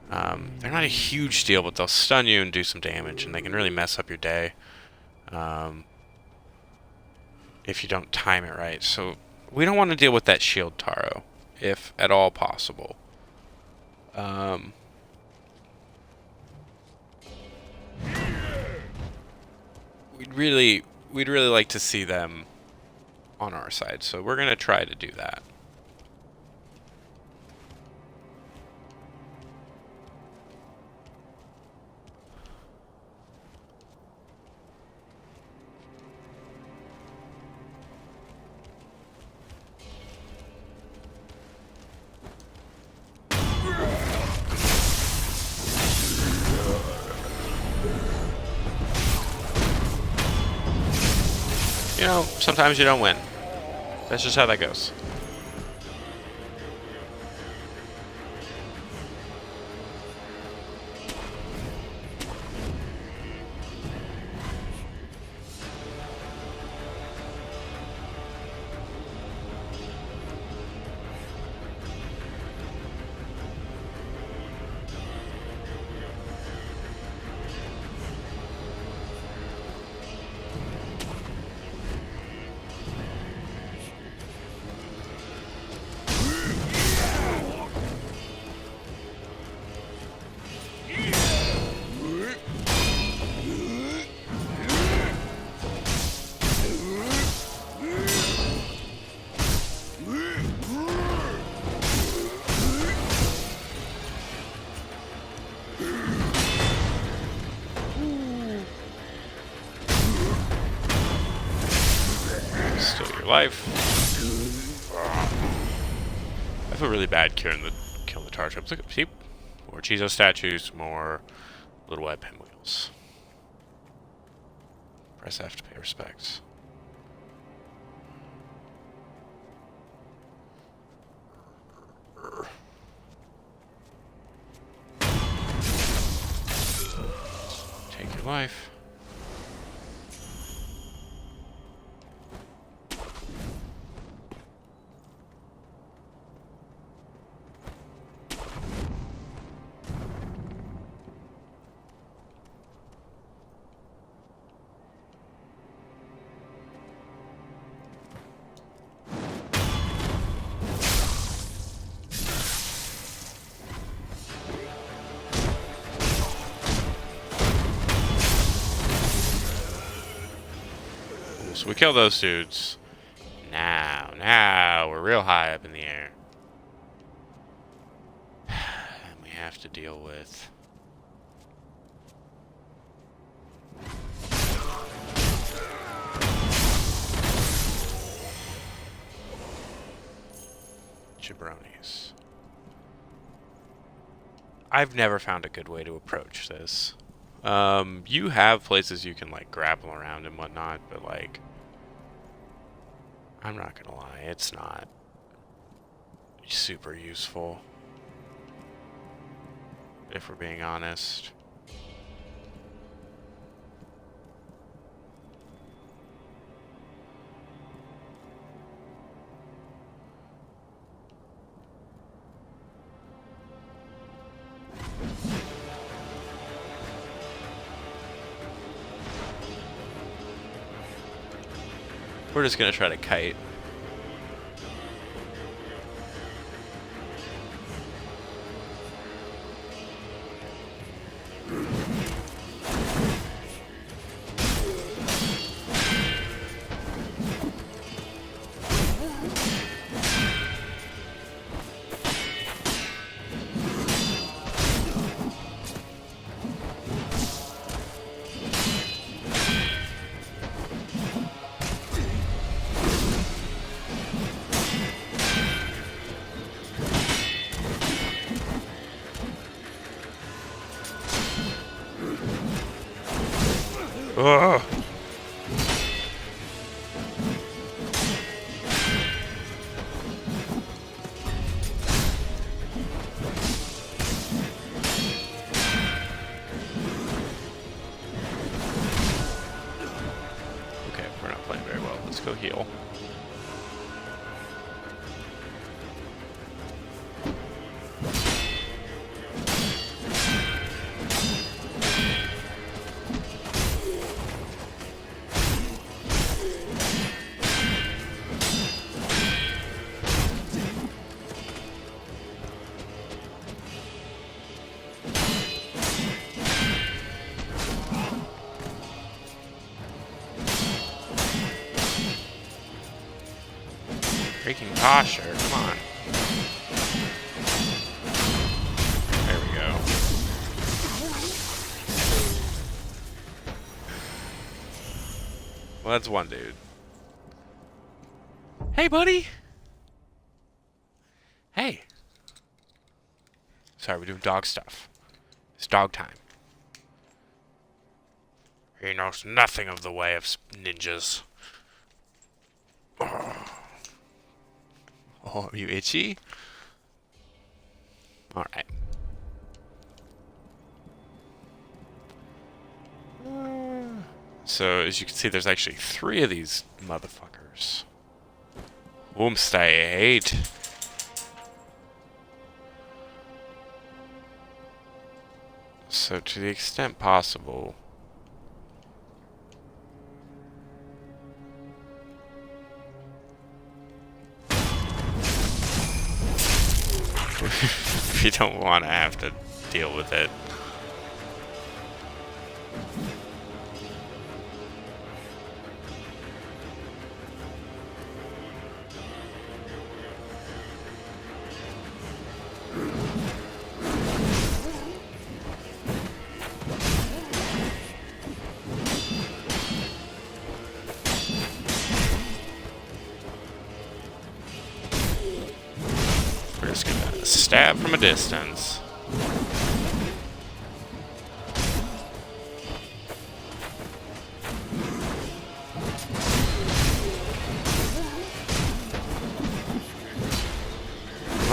They're not a huge deal, but they'll stun you and do some damage, and they can really mess up your day if you don't time it right. So we don't want to deal with that Shield Taro, if at all possible. We'd really like to see them on our side, so we're gonna try to do that. You know, sometimes you don't win. That's just how that goes. your life. I feel really bad killing the tar troops. Look, see, more Chizo statues, more little white pinwheels. Press F to pay respects. Take your life. So we kill those dudes. Now we're real high up in the air. And we have to deal with jabronis. I've never found a good way to approach this. You have places you can like grapple around and whatnot, but like, I'm not gonna lie, it's not super useful, if we're being honest. We're just gonna try to kite. Ugh. Okay, we're not playing very well. Let's go heal. Freaking posture, come on. There we go. Well, that's one dude. Hey, buddy! Hey! Sorry, we're doing dog stuff. It's dog time. He knows nothing of the way of ninjas. Oh, are you itchy? Alright. So, as you can see, there's actually 3 of these motherfuckers. Stay 8. So, to the extent possible... if you don't want to have to deal with it. stab from a distance.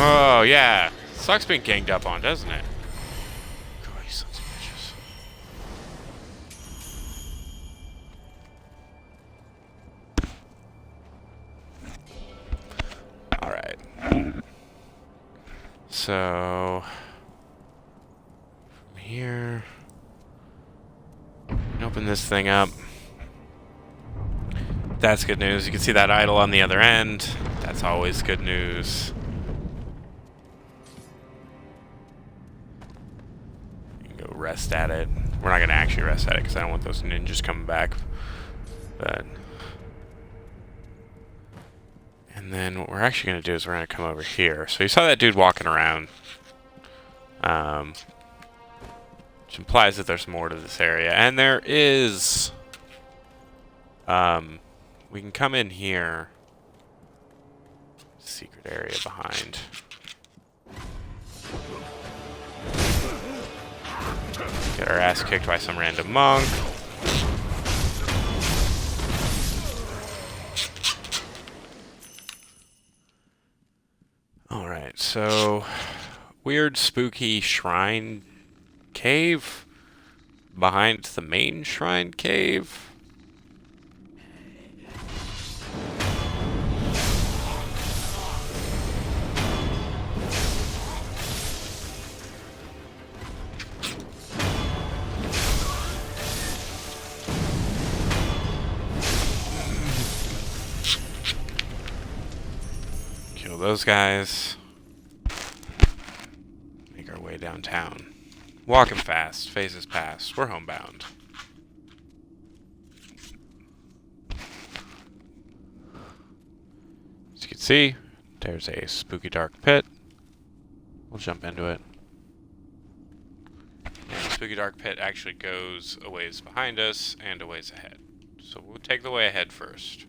Oh, yeah. Sucks being ganged up on, doesn't it? God, you sons of bitches. Alright. So... from here... open this thing up. That's good news. You can see that idol on the other end. That's always good news. Rest at it. We're not gonna actually rest at it because I don't want those ninjas coming back. But and then what we're actually gonna do is we're gonna come over here. So you saw that dude walking around, which implies that there's more to this area, and there is. We can come in here. Secret area behind. Get our ass kicked by some random monk. Alright, so... weird, spooky shrine cave behind the main shrine cave. Those guys. Make our way downtown. Walking fast, phases past. We're homebound. As you can see, there's a spooky dark pit. We'll jump into it. And the spooky dark pit actually goes a ways behind us and a ways ahead. So we'll take the way ahead first.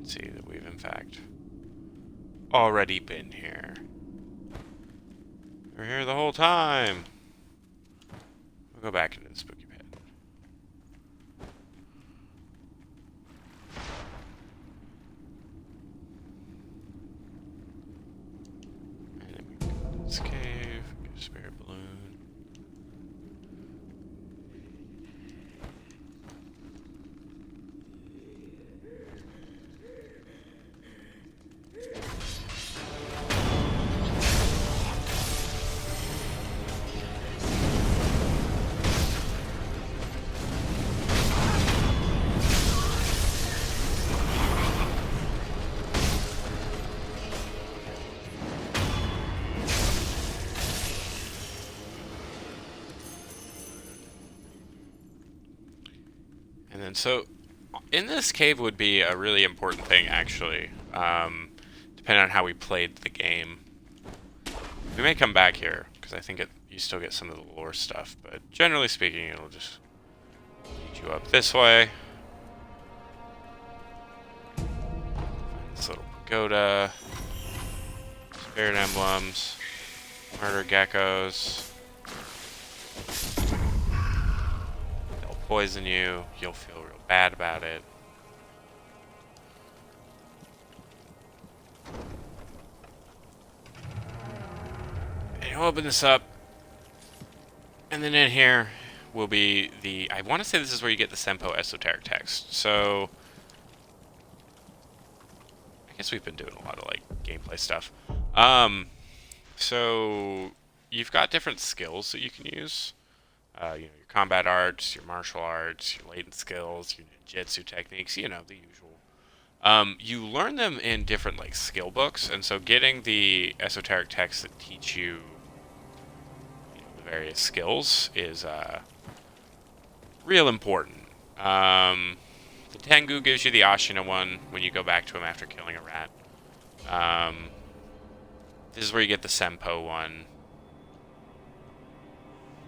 See that we've in fact already been here. We're here the whole time. We'll go back into the spooky pit. And then we can go to this cave, get a spirit balloon. And then, so, in this cave would be a really important thing, actually, depending on how we played the game. We may come back here, because I think you still get some of the lore stuff, but generally speaking, it'll just lead you up this way. Find this little pagoda, spirit emblems, murder geckos. Poison you, you'll feel real bad about it. And you'll open this up, and then in here will be the, I want to say this is where you get the Senpo esoteric text. So I guess we've been doing a lot of like gameplay stuff. So you've got different skills that you can use. You know, your combat arts, your martial arts, your latent skills, your ninjutsu techniques, you know, the usual. You learn them in different, like, skill books, and so getting the esoteric texts that teach you, you know, the various skills is real important. The Tengu gives you the Ashina one when you go back to him after killing a rat. This is where you get the Senpo one.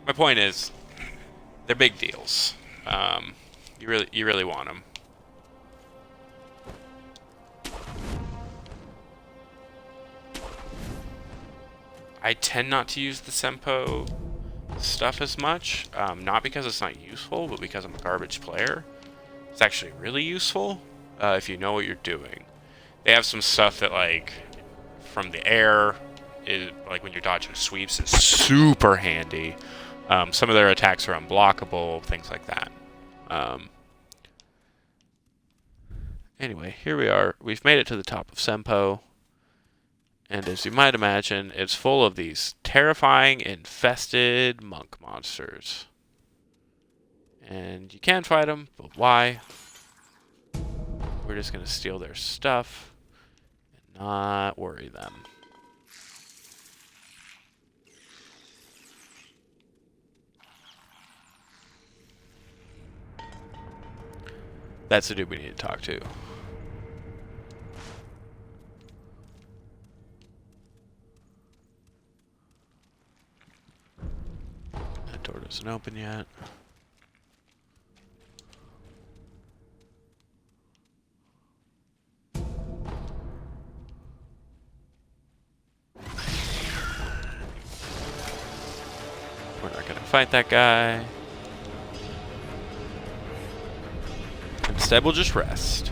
My point is, they're big deals. You really want them. I tend not to use the Senpo stuff as much, not because it's not useful, but because I'm a garbage player. It's actually really useful if you know what you're doing. They have some stuff that, like, from the air, like when you're dodging sweeps, is super handy. Some of their attacks are unblockable, things like that. Anyway, here we are. We've made it to the top of Senpo. And as you might imagine, it's full of these terrifying, infested monk monsters. And you can fight them, but why? We're just going to steal their stuff and not worry them. That's the dude we need to talk to. That door doesn't open yet. We're not gonna fight that guy. Instead, we'll just rest.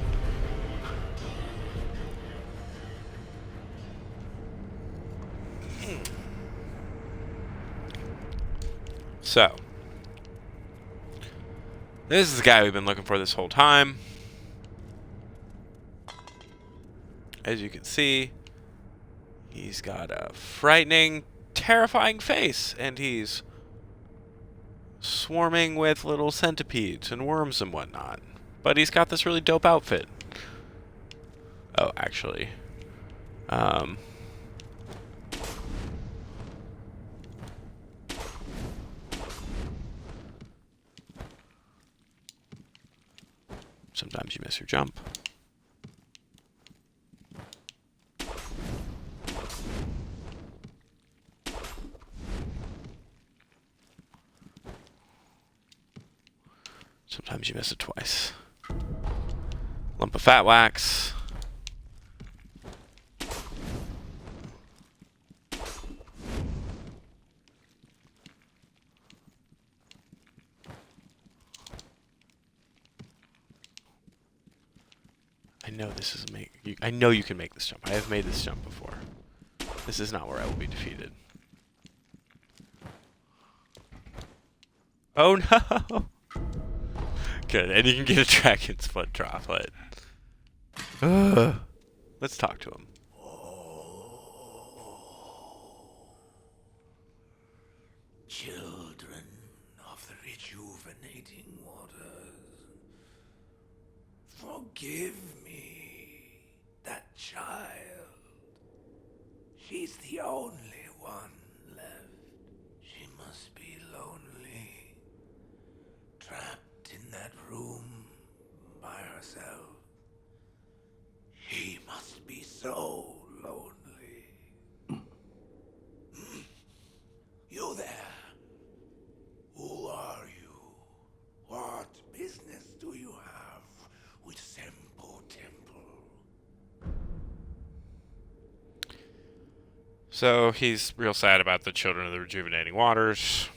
So, this is the guy we've been looking for this whole time. As you can see, he's got a frightening, terrifying face, and he's swarming with little centipedes and worms and whatnot. But he's got this really dope outfit. Oh, actually. Sometimes you miss your jump. Sometimes you miss it twice. Lump of fat wax. I know this is I know you can make this jump. I have made this jump before. This is not where I will be defeated. Oh no! Good, and you can get a dragon's foot droplet. Let's talk to him. Children of the rejuvenating waters, forgive me, that child. She's the only one left. She must be lonely, trapped in that room by herself. She must be so lonely. You there? Who are you? What business do you have with Senpo Temple? So he's real sad about the children of the rejuvenating waters.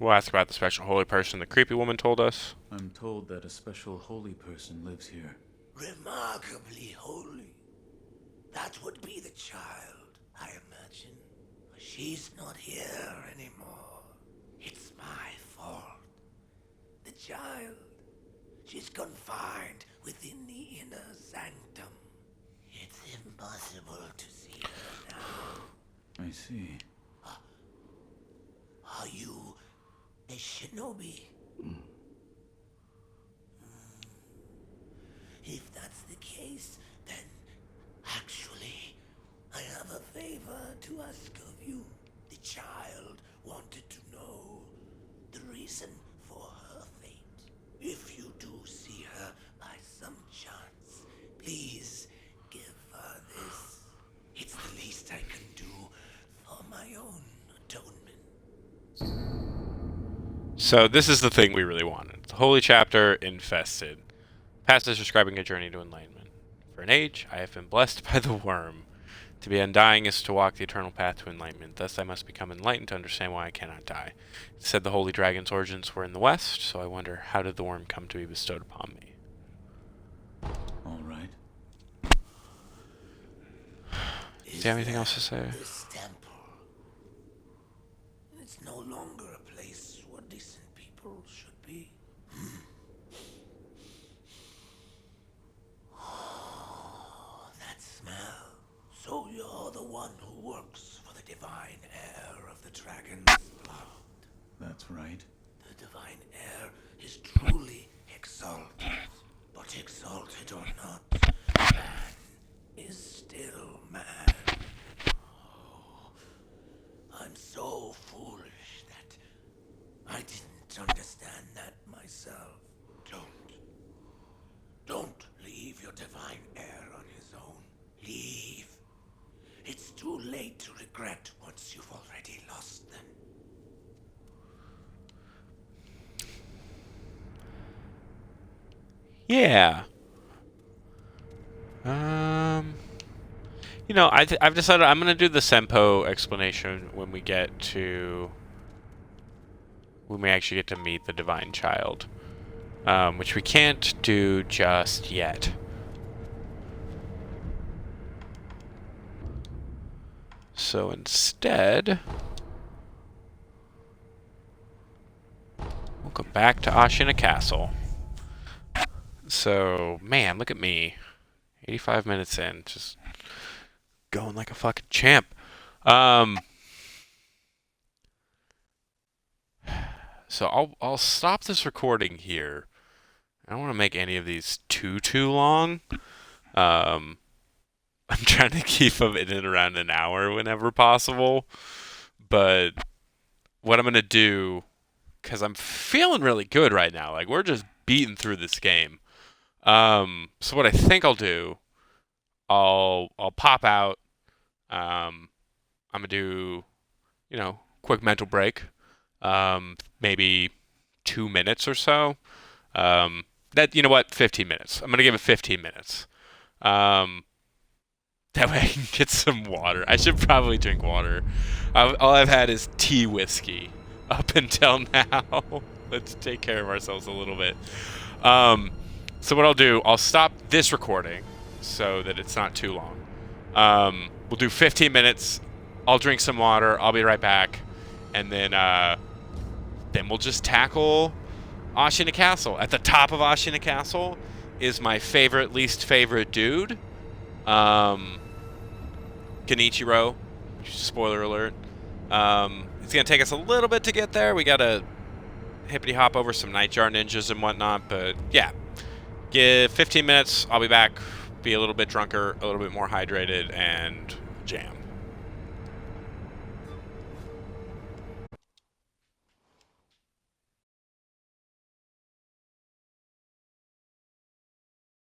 We'll ask about the special holy person the creepy woman told us. I'm told that a special holy person lives here. Remarkably holy. That would be the child, I imagine. But she's not here anymore. It's my fault. The child, she's confined within the inner sanctum. It's impossible to see her now. I see. Are you a shinobi? If that's the case, then actually, I have a favor to ask of you. The child wanted to know the reason for her fate. So this is the thing we really wanted. The Holy Chapter infested. Passage describing a journey to enlightenment. For an age, I have been blessed by the worm. To be undying is to walk the eternal path to enlightenment. Thus I must become enlightened to understand why I cannot die. It said the Holy Dragon's origins were in the West, so I wonder, how did the worm come to be bestowed upon me? All right. Do you have anything else to say? This temple. It's no longer a place where decent people should be. Oh, that smell. So you're the one who works for the divine heir of the dragon's blood. That's right. The divine heir is truly exalted. But exalted or not, man is still man. Oh, I'm so foolish that I didn't understand that myself. Don't leave your divine heir on his own. Leave. It's too late to regret once you've already lost them. Yeah. You know, I've decided I'm gonna do the Senpo explanation when we actually get to meet the Divine Child, which we can't do just yet. So instead, we'll go back to Ashina Castle. So, man, look at me. 85 minutes in, just going like a fucking champ. So I'll stop this recording here. I don't want to make any of these too long. I'm trying to keep them in and around an hour whenever possible. But what I'm going to do, because I'm feeling really good right now. Like, we're just beating through this game. So what I think I'll do, I'll pop out. I'm gonna do, quick mental break. Maybe 2 minutes or so. 15 minutes. I'm gonna give it 15 minutes. That way I can get some water. I should probably drink water. All I've had is tea whiskey up until now. Let's take care of ourselves a little bit. So what I'll do, I'll stop this recording so that it's not too long. We'll do 15 minutes. I'll drink some water. I'll be right back. And then we'll just tackle Ashina Castle. At the top of Ashina Castle is my least favorite dude. Genichiro. Spoiler alert. It's going to take us a little bit to get there. We got to hippity hop over some Nightjar ninjas and whatnot. But yeah. Give 15 minutes, I'll be back, be a little bit drunker, a little bit more hydrated, and jam.